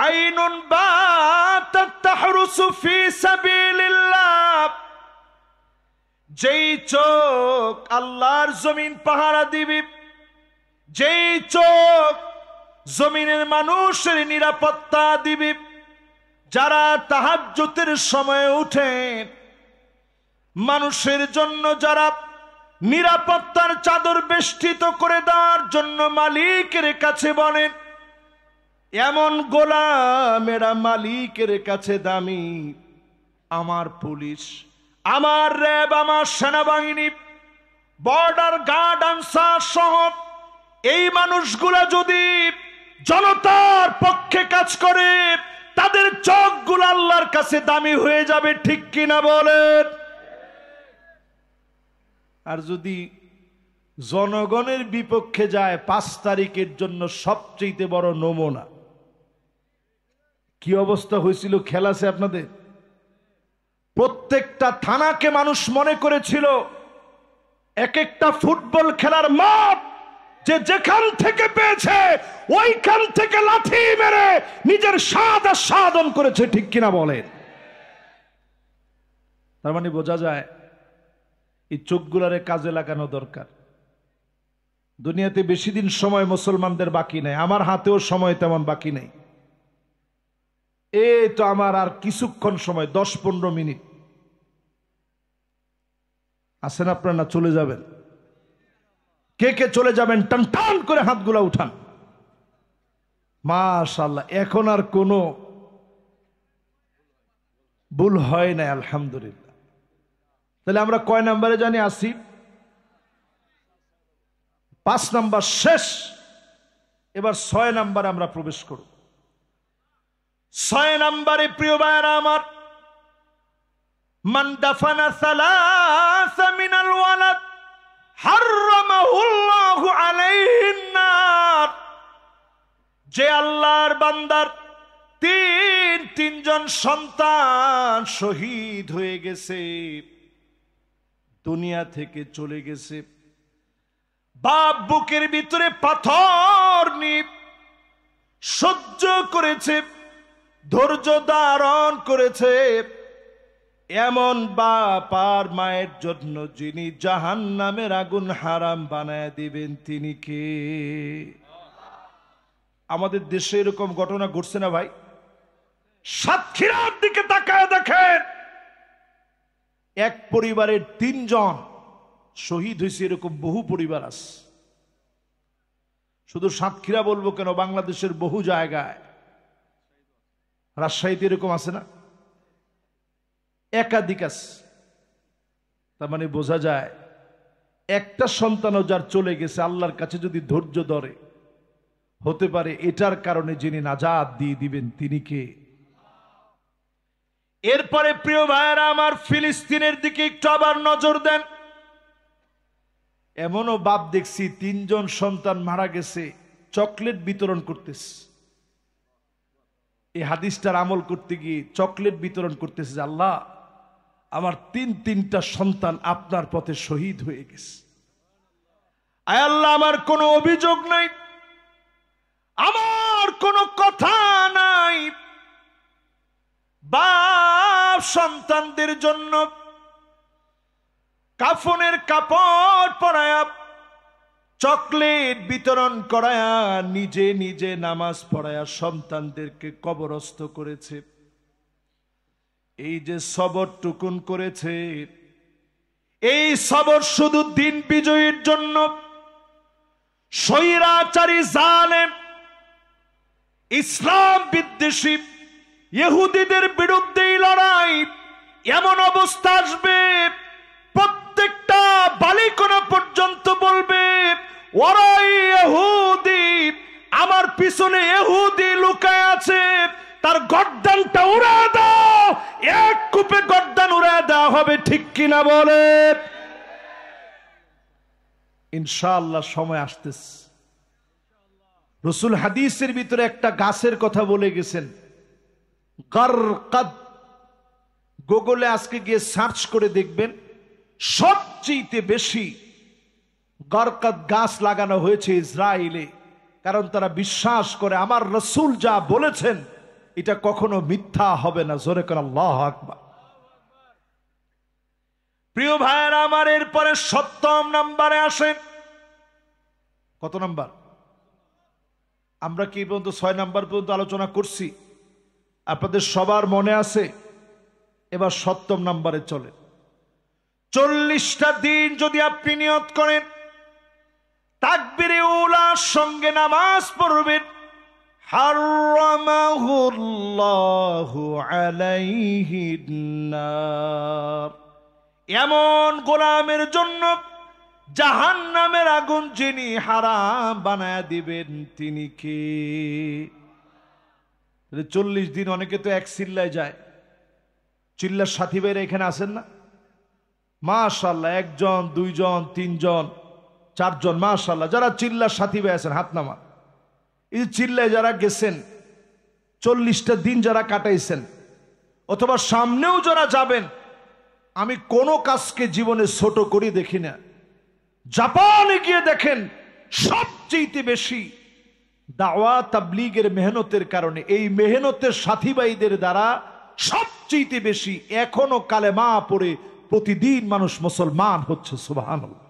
আইনুন বাতাত তাহরুসু ফি সাবিলিল্লাহ, যেই চোখ আল্লাহর জমিন পাহারা দিবে, যেই চোখ জমিনের মানুষের নিরাপত্তা দিবে, যারা তাহাজ্জুদের সময় উঠে মানুষের জন্য যারা নিরাপত্তার চাদর বেষ্টিত করে দেওয়ার জন্য মালিকের কাছে বলেন, এমন গোলামেরা মালিকের কাছে দামি। আমার পুলিশ, আমার র্যাব, আমার সেনাবাহিনী, বর্ডার গার্ড, আনসার সহ এই মানুষগুলা যদি জনতার পক্ষে কাজ করে, তাদের চোখগুলো আল্লাহর কাছে দামি হয়ে যাবে। ঠিক কিনা বলেন? আর যদি জনগণের বিপক্ষে যায়, 5 তারিখের জন্য সবচেয়ে বড় নমুনা। কি অবস্থা হয়েছিল খেলাছে আপনাদের? প্রত্যেকটা থানাকে মানুষ মনে করেছিল এক একটা ফুটবল খেলার মাঠ, যে যেখান থেকে পেয়েছে ওইখান থেকে লাথি মেরে নিজের সাধন করেছে। ঠিক কিনা বলেন? তার মানে বোঝা যায় এই চোখগুলারে কাজে লাগানো দরকার। দুনিয়াতে বেশি দিন সময় মুসলমানদের বাকি নেই, আমার হাতেও সময় তেমন বাকি নেই। এই তো আমার আর কিছুক্ষণ সময়, 10-15 মিনিট আছেন আপনারা, না চলে যাবেন? কে কে চলে যাবেন টান টান করে হাতগুলা উঠান। মাশাআল্লাহ, এখন আর কোনো ভুল হয় না, আলহামদুলিল্লাহ। তাহলে আমরা কয় নাম্বারে জানি আসি? 5 নাম্বার শেষ, এবার 6 নাম্বারে আমরা প্রবেশ করব। 6 নাম্বারে প্রিয় ভাইরা আমার, মান দাফানা সালাসা মিনাল ওয়ালাদ হারামাহুল্লাহু আলাইহিন নার। যে আল্লাহর বান্দার তিনজন সন্তান শহীদ হয়ে গেছে, দুনিয়া থেকে চলে গেছে, বাপ বুকের ভিতরে পাথর নিয়ে সহ্য করেছে, ধৈর্য ধারণ করেছে, এমন বাপ আর মায়ের জন্য যিনি জাহান্নামের আগুন হারাম বানায় দিবেন তিনি কে? আমাদের দেশে এরকম ঘটনা ঘটছে না ভাই? সাতক্ষীরার দিকে তাকায় দেখেন, এক পরিবারের 3 জন শহীদ হয়েছে, এরকম বহু পরিবার আছে। শুধু সাতক্ষীরা বলবো কেন, বাংলাদেশের বহু জায়গায়, রাজশাহীতে এরকম আছে না, একাধিক আছে। তার মানে বোঝা যায় একটা সন্তানও যার চলে গেছে, আল্লাহর কাছে যদি ধৈর্য ধরে, হতে পারে এটার কারণে যিনি নাজাত দিয়ে দিবেন তিনি কে? এরপরে প্রিয় ভাইয়েরা আমার, ফিলিস্তিনের দিকে একটু আবার নজর দেন। এমনও বাপ দেখছি 3 জন সন্তান মারা গেছে, চকলেট বিতরণ করতেছে। এই হাদিসটার আমল করতে গিয়ে চকলেট বিতরণ করতেছে, যে আল্লাহ আমার 3টা সন্তান আপনার পথে শহীদ হয়ে গেছে। আয় আল্লাহ, আমার কোনো অভিযোগ নাই, আমার কোনো কথা নাই, বাপ সন্তানদের জন্য কাফনের কাপড় পরায়া, চকলেট বিতরণ করায়া, নিজে নিজে নামাজ পড়ায়া সন্তানদেরকে কবরস্থ করেছে। এই যে সবর টুকুন করেছে, এই সবর শুধু দিন বিজয়ীর জন্য। স্বৈরাচারী জালেম ইসলাম বিদ্বেষী ইহুদিদের বিরুদ্ধে লড়াই, এমন অবস্থা আসবে প্রত্যেকটা বালিকণা পর্যন্ত বলবে, ওরাই ইহুদি, আমার পিছনে ইহুদি লুকায় আছে, তার গর্দানটা উড়া দাও, এক কূপে গর্দান উড়া দেওয়া হবে, ঠিক কিনা বলে? ইনশাআল্লাহ সময় আসতেছে। রাসূল হাদিসের ভিতরে একটা গাছের কথা বলে গেছেন, গারকাদ। গুগলে আজকে গিয়ে সার্চ করে দেখবেন, সবচেয়ে বেশি গারকাদ গাছ লাগানো হয়েছে ইসরায়েলে। কারণ তারা বিশ্বাস করে আমার রাসূল যা বলেছেন এটা কখনো মিথ্যা হবে না। জোরে করে আল্লাহু আকবার। প্রিয় ভাইয়েরা আমার, এরপরে 7ম নম্বরে আসেন। কত নাম্বার? আমরা কি পর্যন্ত 6 নাম্বার পর্যন্ত আলোচনা করছি, আপনাদের সবার মনে আছে? এবার 7ম নাম্বারে চলে। 40টা দিন যদি আপনি নিয়ত করেন, তাকবীরে উলার সঙ্গে নামাজ পড়বেন, হারামাহুল্লাহু আলাইহিন নার, এমন গোলামের জন্য জাহান্নামের আগুন যিনি হারাম বানায়া দিবেন তিনি কে? 40 দিন। অনেকে তো এক চিল্লায় যায়, চিল্লার সাথী ভাইরা এখানে আছেন না? মাশাআল্লাহ, 1 জন 2 জন 3 জন 4 জন, মাশাআল্লাহ। যারা চিল্লার সাথী ভাই আছেন হাত নামান। এই চিল্লায় যারা গেছেন, 40টা দিন যারা কাটাইছেন, অথবা সামনেও যারা যাবেন, আমি কোনো কাজকে জীবনে ছোট করি দেখি না। জাপানে গিয়ে দেখেন, সবচেয়ে বেশি দাওয়া তাবলীগের মেহনতের কারণে, এই মেহনতের সাথী ভাইদের দ্বারা সবচেয়ে বেশি এখনো কালেমা পড়ে প্রতিদিন মানুষ মুসলমান হচ্ছে। সুবহানাল্লাহ।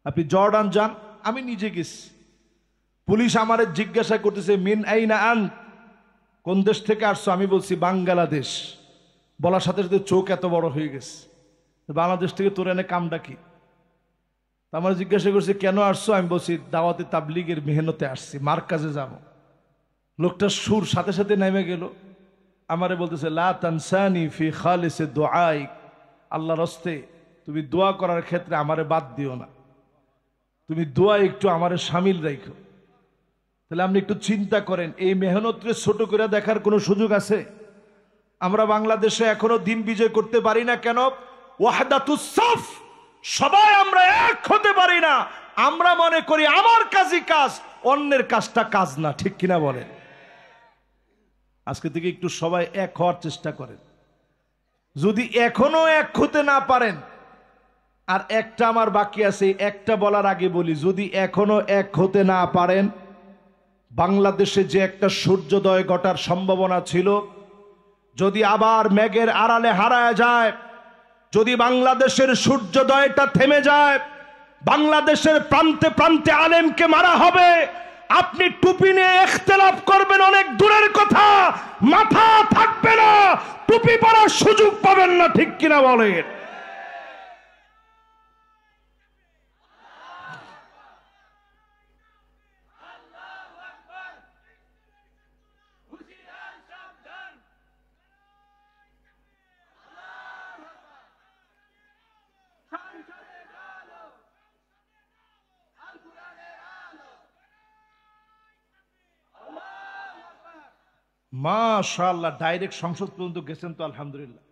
আপনি জর্ডান যান, আমি নিজে গেছি, পুলিশ আমারে জিজ্ঞাসা করতেছে মিন আইনা আন, কোন দেশ থেকে আসছো? আমি বলছি বাংলাদেশ। বলার সাথে সাথে চোখ এত বড় হয়ে গেছে, বাংলাদেশ থেকে তোর এনে কামটা কি? আমার জিজ্ঞাসা করছে কেন আসছো? আমি বলছি দাওয়াতে তাবলীগের মেহনতে আসছি, মার্কাজে যাব। লোকটার সুর সাথে সাথে নেমে গেল, আমারে বলতেছে লা তানসানি ফি খালিসি দুআইক, আল্লাহর হস্তে তুমি দোয়া করার ক্ষেত্রে আমারে বাদ দিও না, তুমি দোয়া একটু আমারে শামিল রাখো। তাহলে আপনি একটু চিন্তা করেন, এই মেহনতরে ছোট করে দেখার কোনো সুযোগ আছে? আমরা বাংলাদেশে এখনো দিন বিজয় করতে পারি না কেন? ওয়াহদাতুস সাফ, সবাই আমরা এক হতে পারি না। আমরা মনে করি আমার কাজই কাজ, অন্যের কাজটা কাজ না। ঠিক কিনা বলেন? আজকে থেকে একটু সবাই এক হওয়ার চেষ্টা করেন। যদি এখনো এক হতে না পারেন, আর একটা আমার বাকি আছে, একটা বলার আগে বলি, যদি এখনো এক হতে না পারেন, বাংলাদেশে যে একটা সূর্যোদয় ঘটার সম্ভাবনা ছিল, যদি আবার মেঘের আড়ালে হারায় যায়, যদি বাংলাদেশের সূর্যোদয়টা থেমে যায়, বাংলাদেশের প্রান্তে প্রান্তে আলেমকে মারা হবে, আপনি টুপি নিয়ে ইখতিলাফ করবেন অনেক দূরের কথা, মাথা থাকবে না, টুপি পরার সুযোগ পাবেন না। ঠিক কিনা বলেন? মাশাআল্লাহ, ডাইরেক্ট সংসদ পর্যন্ত গেছেন তো, আলহামদুলিল্লাহ।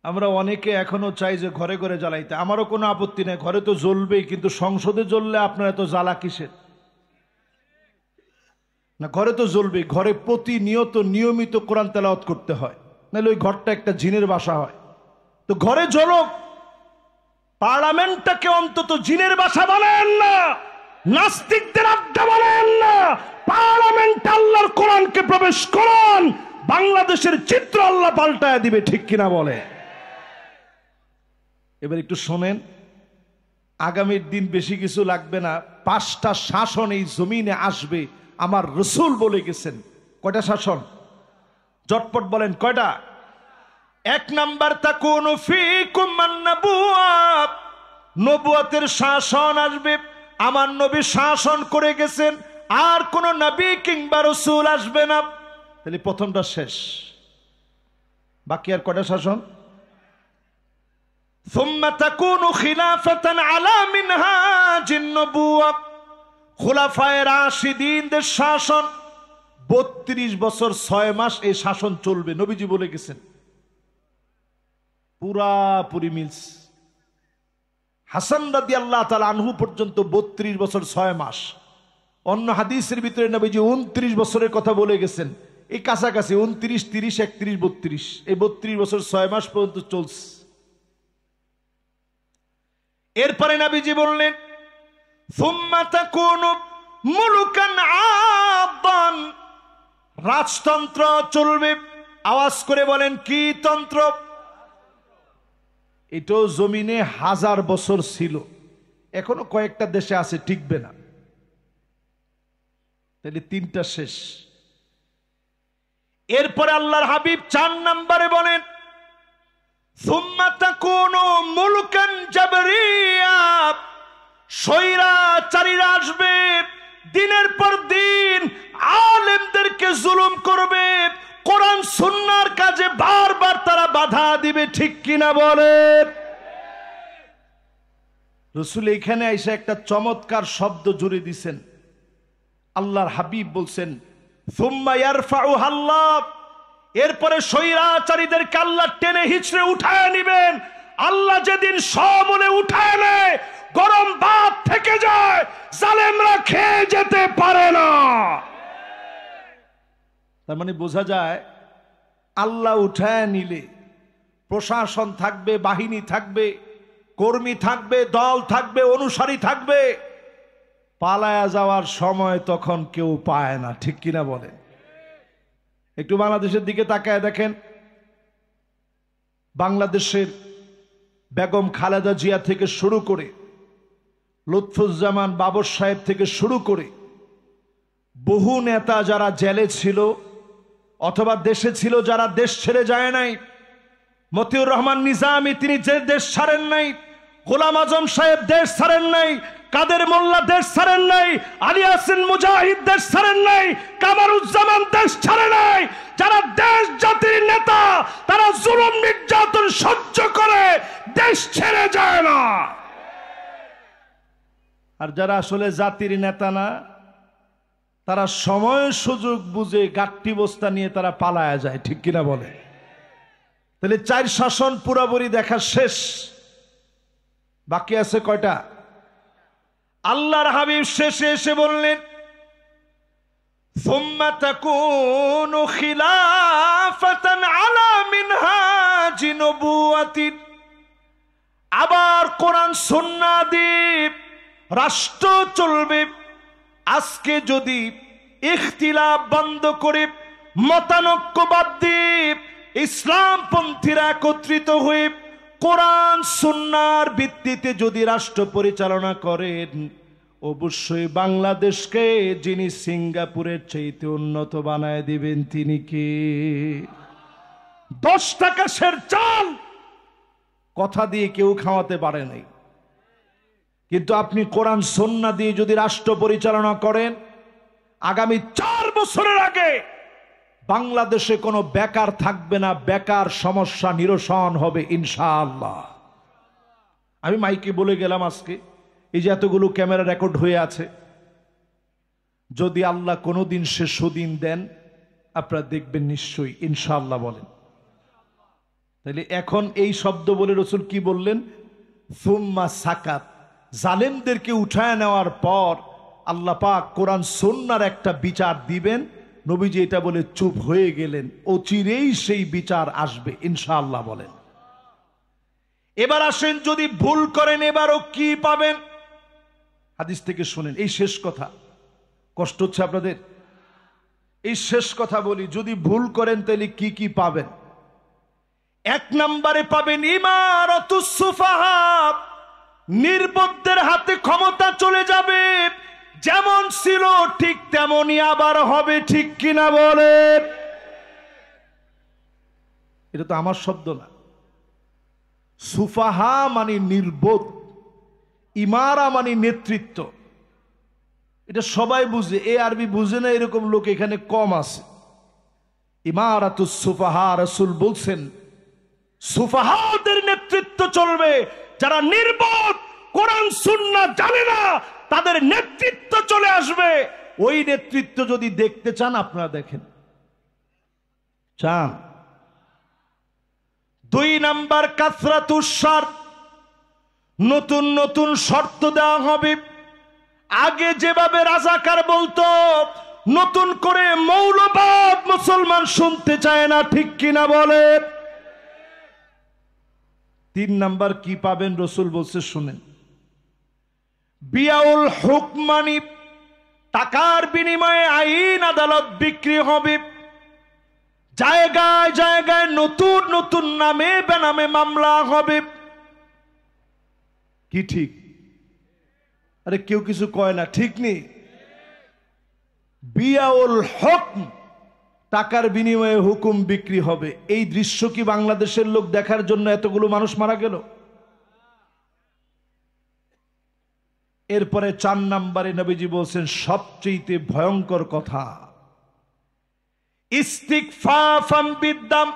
আমরা অনেকে এখনো চাই যে ঘরে ঘরে জ্বালাইতে, আমারও কোনো আপত্তি নেই, ঘরে তো জ্বলবেই, কিন্তু সংসদে জ্বললে আপনার এত জ্বালা কিসের? না, ঘরে তো জ্বলবেই, ঘরে প্রতিনিয়ত নিয়মিত কোরআন তেলাওয়াত করতে হয়, নাহলে ওই ঘরটা একটা জিনের বাসা হয়। তো ঘরে জ্বলক, পার্লামেন্টটাকে অন্তত জিনের বাসা বানায়েন না, নাস্তিকদের আড্ডা বানায়েন না, পার্লামেন্ট আল্লাহর কোরআনকে প্রবেশ করুন, বাংলাদেশের চিত্র আল্লাহ পাল্টায় দিবে। ঠিক কিনা বলে? এবার একটু শোনেন, আগামীর দিন বেশি কিছু লাগবে না, 5টা শাসন এই জমিনে আসবে, আমার রাসূল বলে গেছেন। কয়টা শাসন? জটপট বলেন কয়টা? 1 নাম্বার তাকুনু ফীকুম আন-নবুওয়াত, নবুয়তের শাসন আসবে, আমার নবী শাসন করে গেছেন, আর কোন নবী কিংবা রাসূল আসবে না। তাহলে প্রথমটা শেষ, বাকি আর কয়টা শাসন? সুম্মা তাকুনু খিলাফাতান আলা মিনহাজিন নবুওয়া, খুলাফায়ে রাশিদিনদের শাসন 32 বছর 6 মাস এই শাসন চলবে, নবীজি বলে গেছেন। পুরাপুরি মিলস। হাসান রাদিয়াল্লাহু তাআলা আনহু পর্যন্ত 32 বছর 6 মাস। অন্য হাদিসের ভিতরে নবীজি 29 বছরের কথা বলে গেছেন, এই কাছাকাছি 29, 30, 31, 32, এই 32 বছর 6 মাস পর্যন্ত চলছে। এরপরে নবীজি বললেন সুম্মা তাকুনু মুলুকান আদান, রাজতন্ত্র চলবে। আওয়াজ করে বলেন কি তন্ত্র? এটাও জমিনে 1000 বছর ছিল, এখনো কয়েকটা দেশে আছে, টিকবে না। তাহলে 3টা শেষ। এরপরে আল্লাহর হাবিব 4 নম্বরে বলেন সুম্মা তাকুনু মুলকান জাবরিয়া, স্বৈরাচারীরা আসবে, দিনের পর দিন আলেমদেরকে জুলুম করবে, কোরআন সুন্নাহর কাজে বারবার তারা বাধা দিবে। ঠিক কিনা বলেন? রাসূল এখানে এসে একটা চমৎকার শব্দ জুড়ে দিছেন। আল্লাহর হাবিব বলছেন সুম্মা ইয়ারফাউহা আল্লাহ, এরপরে স্বৈরাচারীদেরকে আল্লাহ টেনে হিচড়ে উঠায় নিবেন। আল্লাহ যেদিন সমূলে উঠায় নেয়, গরম ভাত থেকে যায়, জালেমরা খেয়ে যেতে পারে না। তার মানে বোঝা যায় আল্লাহ উঠায় নিলে প্রশাসন থাকবে, বাহিনী থাকবে, কর্মী থাকবে, দল থাকবে, অনুসারী থাকবে, পালায়া যাওয়ার সময় তখন কেউ পায় না। ঠিক কিনা বলেন? একটু বাংলাদেশের দিকে তাকায় দেখেন, বাংলাদেশের বেগম খালেদা জিয়া থেকে শুরু করে, লুৎফুজ্জামান বাবর সাহেব থেকে শুরু করে বহু নেতা যারা জেলে ছিল অথবা দেশে ছিল, যারা দেশ ছেড়ে যায় নাই, মতিউর রহমান নিজামী তিনি যে দেশ ছাড়েন নাই, গোলাম আজম সাহেব দেশ ছাড়েন নাই, কাদের মোল্লা দেশ ছাড়েন নাই, আলী হাসান মুজাহিদ দেশ ছাড়েন নাই, কামারুজ্জামান দেশ ছাড়ে নাই। যারা দেশ জাতির নেতা তারা জুলুম নির্যাতন সহ্য করে দেশ ছেড়ে যায় না। আর যারা আসলে জাতির নেতা না, তারা সময় সুযোগ বুঝে গাট্টি বস্তা নিয়ে তারা পালায়া যায়, ঠিক কিনা বলে? তাহলে 4 শাসন পুরাপুরি দেখা শেষ, বাকি আছে কয়টা? আল্লাহর হাবিব শেষে এসে বললেন, সুম্মা তাকুনু খিলাফাতান আলা মিনহাজি নবুওয়াতিন, আবার কোরআন সুন্নাহ দিয়ে রাষ্ট্র চলবে। আজকে যদি ইখতিলাফ বন্ধ করে মতানৈক্য বাদ দিয়ে ইসলামপন্থীরা একত্রিত হয়ে কোরআন সুন্নাহর ভিত্তিতে যদি রাষ্ট্র পরিচালনা করেন, অবশ্যই বাংলাদেশকে যিনি সিঙ্গাপুরের চাইতে উন্নত বানায় দিবেন তিনি কে? 10 টাকা সের চাল কথা দিয়ে কেউ খাওয়াতে পারে নাই, কিন্তু আপনি কোরআন সুন্নাহ দিয়ে যদি রাষ্ট্র পরিচালনা করেন, আগামী 4 বছরের আগে বাংলাদেশে কোনো বেকার থাকবে না, বেকার সমস্যা নিরসন হবে ইনশাআল্লাহ। আমি মাইকে বলে গেলাম আজকে, এই যে এতগুলো ক্যামেরা রেকর্ড হয়ে আছে, যদি আল্লাহ কোনোদিন সে সুদিন দেন আপনারা দেখবেন নিশ্চয়ই, ইনশাআল্লাহ বলেন। তাহলে এখন এই শব্দ বলে রসুল কি বললেন? সুম্মা সাকাত, জালেমদেরকে উঠায় নেওয়ার পর আল্লাহ পাক কোরআন সুন্নাহর একটা বিচার দিবেন। নবীজি এটা বলে চুপ হয়ে গেলেন, অচিরেই সেই বিচার আসবে ইনশাআল্লাহ বলেন। এবার আসেন, যদি ভুল করেন এবারও কি পাবেন? হাদিস থেকে শুনেন, এই শেষ কথা। কষ্ট হচ্ছে আপনাদের? এই শেষ কথা বলি, যদি ভুল করেন তাহলে কি কি পাবেন? 1 নম্বরে পাবেন ইমারাতুস সুফাহা, নির্বোধদের হাতে ক্ষমতা চলে যাবে, যেমন ছিল ঠিক তেমনই আবার হবে, ঠিক কিনা বলেন? এটা তো আমার শব্দ না। সুফাহা মানে নির্বোধ, ইমারা মানে নেতৃত্ব। এটা সবাই বুঝে, এ আরবি বুঝে না এরকম লোক এখানে কম আছে। ইমারাতুস সুফাহা, রাসূল বলছেন সুফাহাদের নেতৃত্ব চলবে, যারা নির্বোধ, কোরআন সুন্নাহ জানে না, তাদের নেতৃত্ব চলে আসবে। ওই নেতৃত্ব যদি দেখতে চান আপনারা দেখেন, চান? 2 নাম্বার কাসরাতুস শর্ত, নতুন নতুন শর্ত দেওয়া হবে। আগে যেভাবে রাজাকার বলতো, নতুন করে মৌলবাদ মুসলমান শুনতে চায় না, ঠিক কিনা বলেন? 3 নাম্বার কি পাবেন রসুল বলছে শুনেন, বিয়াউল হুকমানি, টাকার বিনিময়ে আইন আদালত বিক্রি হবে। জায়গায় জায়গায় নতুন নতুন নামে বেনামে মামলা হবে। কি ঠিক? আরে কেউ কিছু কয় না, ঠিক নেই? বিয়াউল হুকম, টাকার বিনিময়ে হুকুম বিক্রি হবে। এই দৃশ্য কি বাংলাদেশের লোক দেখার জন্য এতগুলো মানুষ মারা গেল? এরপরে 4 নম্বরে নবীজি বলছেন সবচেয়ে ভয়ঙ্কর কথা, ইস্তিগফাফাম বিদ্দাম,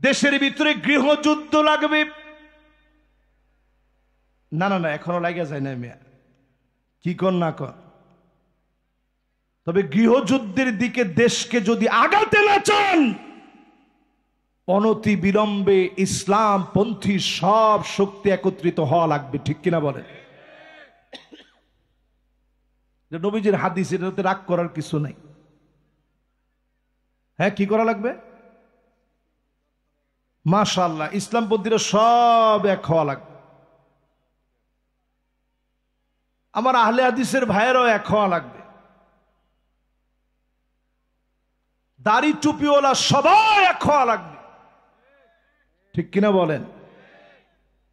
দেশের ভিতরে গৃহযুদ্ধ লাগবে। না না না, এখনো লাগা যায় না মিয়া, কি কর না কর। তবে গৃহযুদ্ধের দিকে দেশকে যদি আগাতে না চান, অনতি বিলম্বে ইসলাম পন্থী সব শক্তি একত্রিত হওয়া লাগবে, ঠিক কিনা বলেন? নবীজির হাদিস, এটাতে রাগ করার কিছু নাই। হ্যাঁ, কি করা লাগবে? মাশাআল্লাহ, ইসলামপন্থীরা সব এক হওয়া লাগবে। আমার আহলে হাদিসের ভাইয়েরাও এক হওয়া লাগবে। দাড়ি টুপিওয়ালা সবাই এক হওয়া লাগবে, ঠিক কিনা বলেন?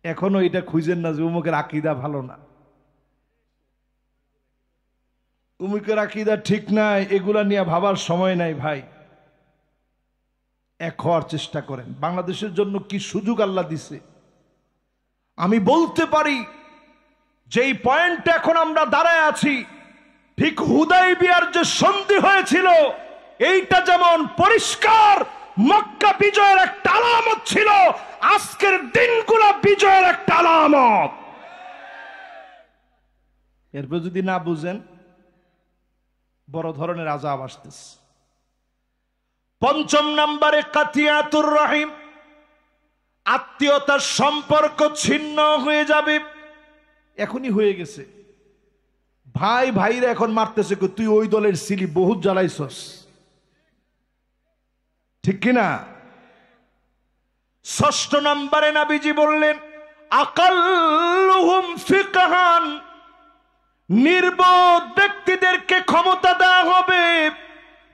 এখনো এটা খুঁজেন না যে উমুকের আকীদা ভালো না, উমুকের আকীদা ঠিক নাই, এগুলা নিয়ে ভাবার সময় নাই ভাই। এক হওয়ার চেষ্টা করেন। বাংলাদেশের জন্য কি সুযোগ আল্লাহ দিছে। আমি বলতে পারি যেই পয়েন্টে এখন আমরা দাঁড়ায় আছি, ঠিক হুদাইবিয়ার যে সন্ধি হয়েছিল এইটা যেমন পরিষ্কার মক্কা বিজয়ের একটা আলামত ছিল, আজকের দিনগুলো বিজয়ের একটা আলামত। এরপর যদি না বুঝেন বড় ধরনের আযাব আসতেছে। ৫ম নম্বরে কাতিয়াতুর রহিম, আত্মীয়তার সম্পর্ক ছিন্ন হয়ে যাবে। এখনই হয়ে গেছে। ভাই ভাইরা এখন মারতেছে, তুই ওই দলের ছিলি, বহুত জ্বালাইছস, ঠিক কিনা? ৬ষ্ঠ নম্বরে নবীজি বললেন আকাল্লুহুম ফিকহান, নির্বোধ ব্যক্তিদেরকে ক্ষমতা দেওয়া হবে,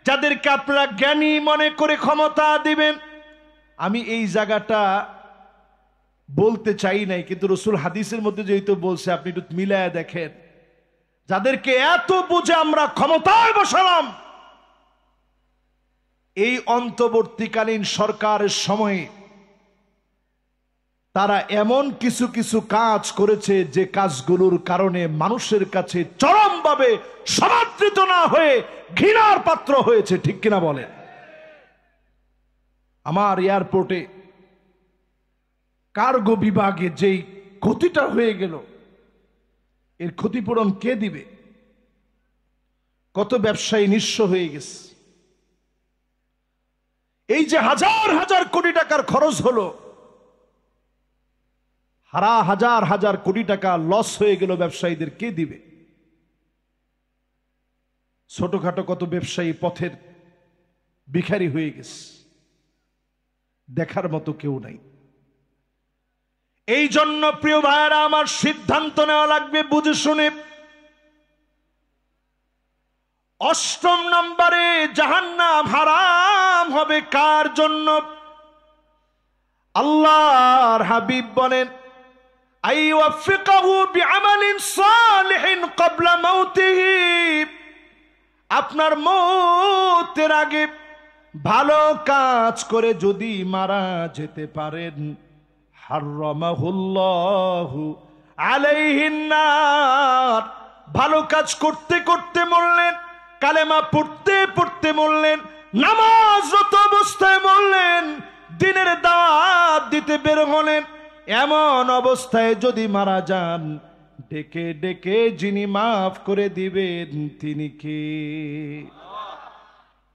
যাদেরকে আপনারা জ্ঞানী মনে করে ক্ষমতা দিবেন। আমি এই জায়গাটা বলতে চাই নাই, কিন্তু রাসূল হাদিসের মধ্যে যেহেতু বলছে আপনি একটু মিলায়া দেখেন, যাদেরকে এত বুঝে আমরা ক্ষমতায় বসালাম, এই অন্তর্বর্তীকালীন সরকারের সময়ে তারা এমন কিছু কিছু কাজ করেছে যে কাজগুলোর কারণে মানুষের কাছে চরমভাবে সমাদৃত না হয়ে ঘৃণার পাত্র হয়েছে, ঠিক কিনা বলে? আমার এয়ারপোর্টে কার্গো বিভাগে যেই ক্ষতিটা হয়ে গেল, এর ক্ষতিপূরণ কে দিবে? কত ব্যবসায়ী নিঃস্ব হয়ে গেছে। এই যে হাজার হাজার কোটি টাকার খরচ হলো, হাজার হাজার কোটি টাকা লস হয়ে গেল, ব্যবসায়ীদের কে দিবে? ছোটখাটো কত ব্যবসায়ী পথের ভিখারি হয়ে গেছে, দেখার মতো কেউ নাই। এই জন্য প্রিয় ভাইয়েরা আমার, সিদ্ধান্ত নেওয়া লাগবে বুঝে শুনে। ৮ম নম্বরে জাহান্নাম হারাম হবে কার জন্য? আল্লাহর হাবিব বলেন আইওয়াফিকাহু বিআমালিন সালিহিন ক্বাবলা মাউতিহি, আপনার মওতের আগে ভালো কাজ করে যদি মারা যেতে পারেন, হারামাহুল্লাহু আলাইহিন নার, ভালো কাজ করতে করতে মরলেন, কালেমা পড়তে পড়তে মরলেন, নামাজরত অবস্থায় মরলেন, দিনের দাওয়াত দিতে বের হলেন, এমন অবস্থায় যদি মারা যান, ডেকে ডেকে যিনি মাফ করে দিবেন তিনি কে?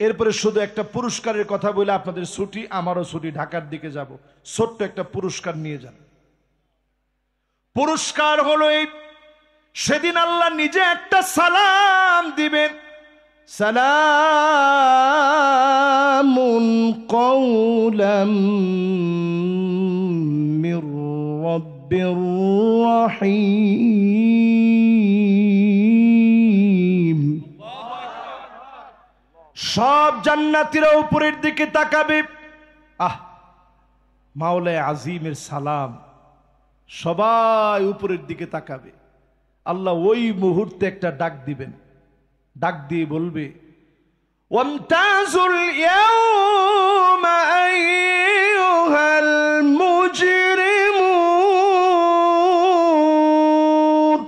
এরপরে শুধু একটা পুরস্কারের কথা বলে আপনাদের ছুটি, আমারও ছুটি, ঢাকার দিকে যাব। ছোট্ট একটা পুরস্কার নিয়ে যান। পুরস্কার হলো এই, সেদিন আল্লাহ নিজে একটা সালাম দিবেন, সালামুন কওলাম মির রাব্বির রহিম। সব জান্নাতীরা উপরের দিকে তাকাবে, আহ, মাওলায়ে আজিমের সালাম, সবাই উপরের দিকে তাকাবে। আল্লাহ ওই মুহূর্তে একটা ডাক দিবেন, ডাক দিয়ে বলবে ওয়ামতাজুল ইয়াওমা আইয়ুহাল মুজরিমুন।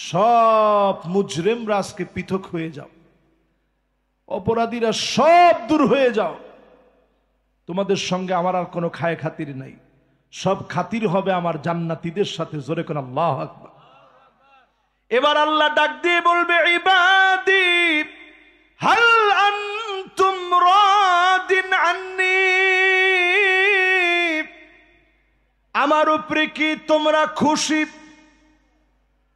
সব মুজরিমরা আজকে পৃথক হয়ে যাও, অপরাধীরা সব দূর হয়ে যাও, তোমাদের সঙ্গে আমার আর কোনো খায় খাতির নাই, সব খাতির হবে আমার জান্নাতীদের সাথে। জোরে কোন আল্লাহু আকবার। এবার আল্লাহ ডাক দিয়ে বলবে ইবাদি হাল আনতুম রাদিন আন্নি, আমার উপরে কি তোমরা খুশি?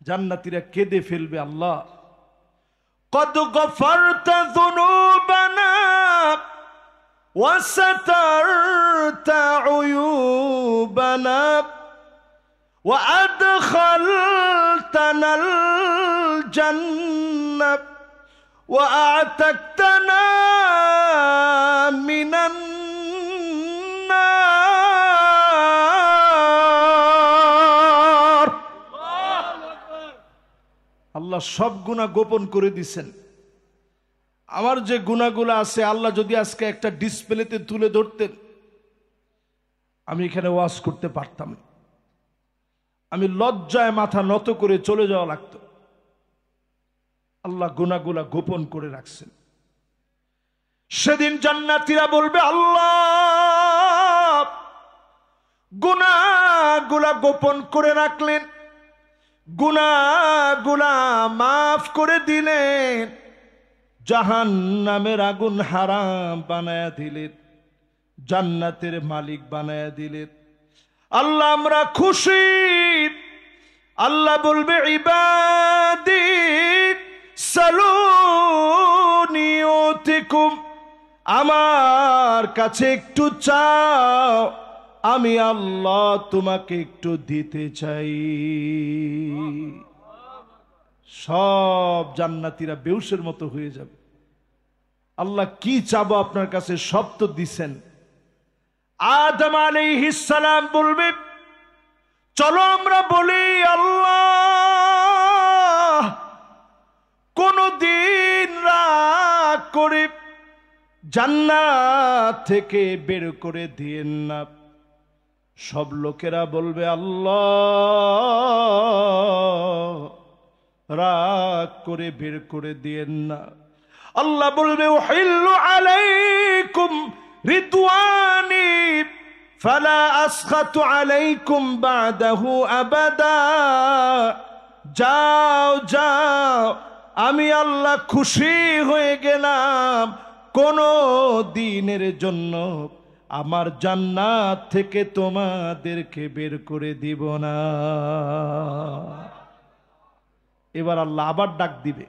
জান্নাতীরা কেঁদে ফেলবে, আল্লাহ কদ গফারতা যুনুবানা ওয়া সাতারতা উয়ুবানা ওয়া আদখালতানাল জান্নাহ وأعتقتنا من النار আল্লাহ সব গুনাহ গোপন করে দিছেন। আমার যে গুনাহগুলো আছে আল্লাহ যদি আজকে একটা ডিসপ্লেতে তুলে ধরতেন, আমি এখানে ওয়াজ করতে পারতাম না। আমি লজ্জায় মাথা নত করে চলে যাওয়া লাগতো। আল্লাহ গুনাহগুলা গোপন করে রাখছেন। সেদিন জান্নাতীরা বলবে, আল্লাহ গুনাহগুলা গোপন করে রাখলেন, গুনাহগুলা মাফ করে দিলেন, জাহান্নামের আগুন হারাম বানায়া দিলেন, জান্নাতের মালিক বানায়া দিলেন। আল্লাহ আমরা খুশি। আল্লাহ বলবে, ইবাদি সালুনি উতিকুম, আমার কাছে একটু চাও, আমি আল্লাহ তোমাকে একটু দিতে চাই। সব জান্নাতীরা বেহুশের মতো হয়ে যাবে। আল্লাহ কি চাবো আপনার কাছে, সব তো দিছেন। আদম আলাইহিস সালাম বলবে, চলো আমরা বলি, আল্লাহ কোনদিন রাগ করে জান্নাত থেকে বের করে দিয়েন না। সব লোকেরা বলবে, আল্লাহ রাগ করে বের করে দিয়েন না। আল্লাহ বলবে, উহিল্লু আলাইকুম রিদওয়ানি ফালা আসখাতু আলাইকুম বাদাহু আবাদা। যাও যাও, আমি আল্লাহ খুশি হয়ে গেলাম, কোন দিনের জন্য আমার জান্নাত থেকে তোমাদেরকে বের করে দিব না। এবার আল্লাহ আবার ডাক দিবে,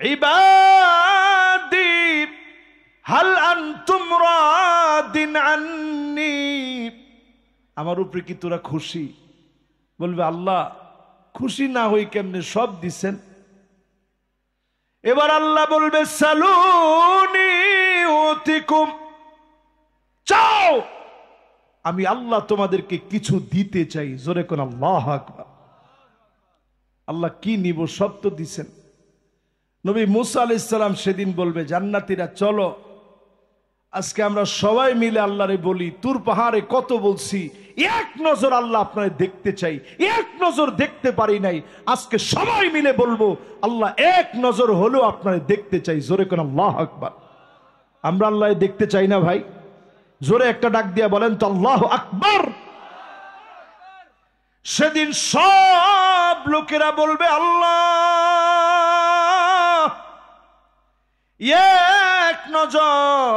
ইবাদি হাল আনতুম রাদিন আন্নি, আমার উপরে কি তোরা খুশি? বলবে, আল্লাহ খুশি না হই কেমনে, সব দিছেন। এবার আল্লাহ বলবে, সালুনি উতিকুম, চাও, আমি আল্লাহ তোমাদেরকে কিছু দিতে চাই। জোরে কোন আল্লাহু আকবার। আল্লাহ কি নিব, সব তো দিছেন। নবী মুসা আলাইহিস সালাম সেদিন বলবে, জান্নাতীরা চলো, আজকে আমরা সবাই মিলে আল্লাহরে বলি, তুর পাহাড়ে কত বলছি, এক নজর আল্লাহ আপনারে দেখতে চাই, এক নজর দেখতে পারি নাই, আজকে সবাই মিলে বলবো, আল্লাহ এক নজর হলেও আপনারে দেখতে চাই। জোরে কোন আল্লাহু আকবার। আমরা আল্লাহ দেখতে চাই না ভাই? জোরে একটা ডাক দিয়া বলেন তো, আল্লাহু আকবার। সেদিন সব লোকেরা বলবে, আল্লাহ এক নজর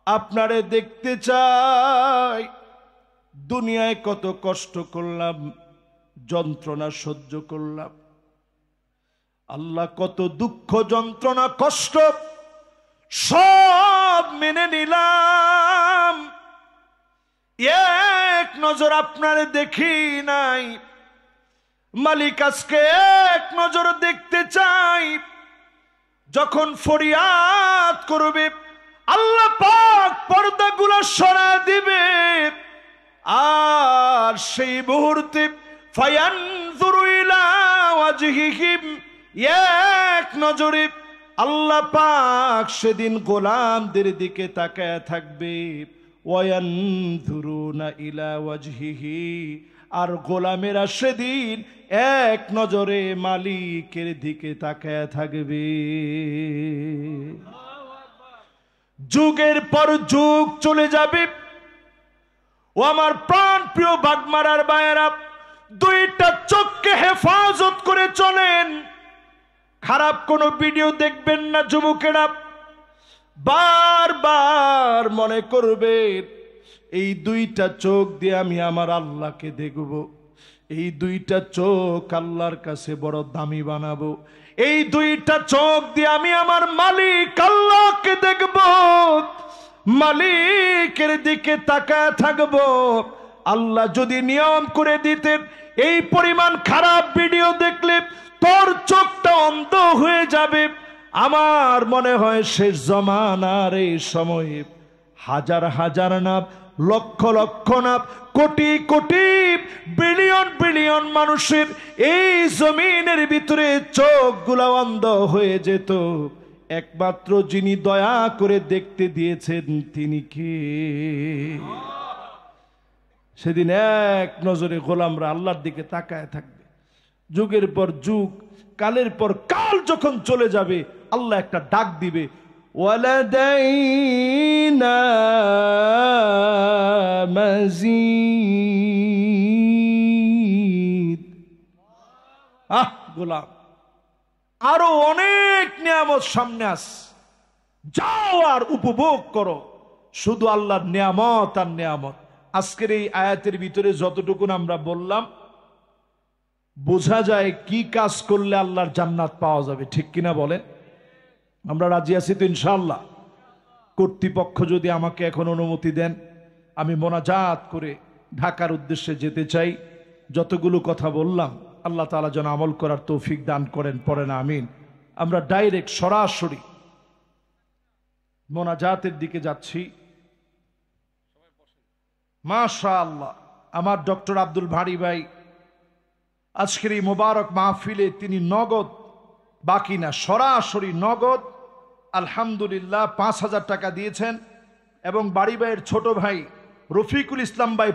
আপনারে দেখতে চাই। দুনিয়ায় কত কষ্ট করলাম, যন্ত্রণা সহ্য করলাম, আল্লাহ কত দুঃখ যন্ত্রণা কষ্ট সব মেনে নিলাম, এক নজর আপনারে দেখি নাই। মালিক আজকে এক নজর দেখতে চাই। যখন ফরিয়াদ করবে, আল্লাহ পাক পর্দাগুলো সরায় দিবে, আর সেই মুহূর্তে ফায়ানজুরু ইলা ওয়াজহিহিম, এক নজরে আল্লাহ পাক সেদিন গোলামদের দিকে তাকায় থাকবে। ওয়ায়ানজুরুনা ইলা ওয়াজহিহি, আর গোলামেরা সেদিন এক নজরে মালিকের দিকে তাকায় থাকবে। যুগের পর যুগ চলে যাবে। ও আমার প্রাণ প্রিয় বাগমারার বায়েরা, দুইটা চোখকে হেফাজত করে চলেন। খারাপ কোনো ভিডিও দেখবেন না যুবকেরা। বারবার মনে করবেন, এই দুইটা চোখ দিয়ে আমি আমার আল্লাহকে দেখব, এই দুইটা চোখ আল্লাহর কাছে বড় দামি বানাবো, এই দুইটা চোখ দিয়ে আমি আমার মালিক আল্লাহকে দেখব, মালিকের দিকে তাকায় থাকবো। আল্লাহ যদি নিয়ম করে দিতেন, এই পরিমাণ খারাপ ভিডিও দেখলে তোর চোখটা অন্ধ হয়ে যাবে, আমার মনে হয় শেষ জমানার এই সময়ে হাজার হাজার না, লক্ষ লক্ষ না, কোটি কোটি, বিলিয়ন বিলিয়ন মানুষের এই জমিনের ভিতরে চোখগুলো অন্ধ হয়ে যেত, একমাত্র যিনি দয়া করে দেখতে দিয়েছেন তিনি কে? সেদিন এক নজরে গোলামরা আল্লাহর দিকে তাকায় থাকবে। যুগের পর যুগ, কালের পর কাল যখন চলে যাবে, আল্লাহ একটা ডাক দিবে, ওয়ালাদাইনা মাজিদ। গোলাম, আরো অনেক নিয়ামত সামনে আস, যাও আর উপভোগ করো শুধু আল্লাহর নিয়ামত আর নিয়ামত। আজকের এই আয়াতের ভিতরে যতটুকু আমরা বললাম, বোঝা যায় কি কাজ করলে আল্লাহর জান্নাত পাওয়া যাবে, ঠিক কিনা বলেন? আমরা রাজি আছি তো ইনশাআল্লাহ? কর্তৃপক্ষ যদি আমাকে এখন অনুমতি দেন, আমি মোনাজাত করে ঢাকার উদ্দেশ্যে যেতে চাই। যতগুলো কথা বললাম আল্লাহ তাআলা যেন আমল করার তৌফিক দান করেন, পড়েন আমিন। আমরা ডাইরেক্ট সরাসরি মোনাজাতের দিকে যাচ্ছি। মাশাআল্লাহ, আমার ডক্টর আব্দুল ভারী ভাই আজকের এই মোবারক মাহফিলে তিনি নগদ, বাকি না, সরাসরি নগদ আলহামদুলিল্লাহ 5,000 টাকা দিয়েছেন, এবং বাড়ি ভাইয়ের ছোট ভাই রফিকুল ইসলাম ভাই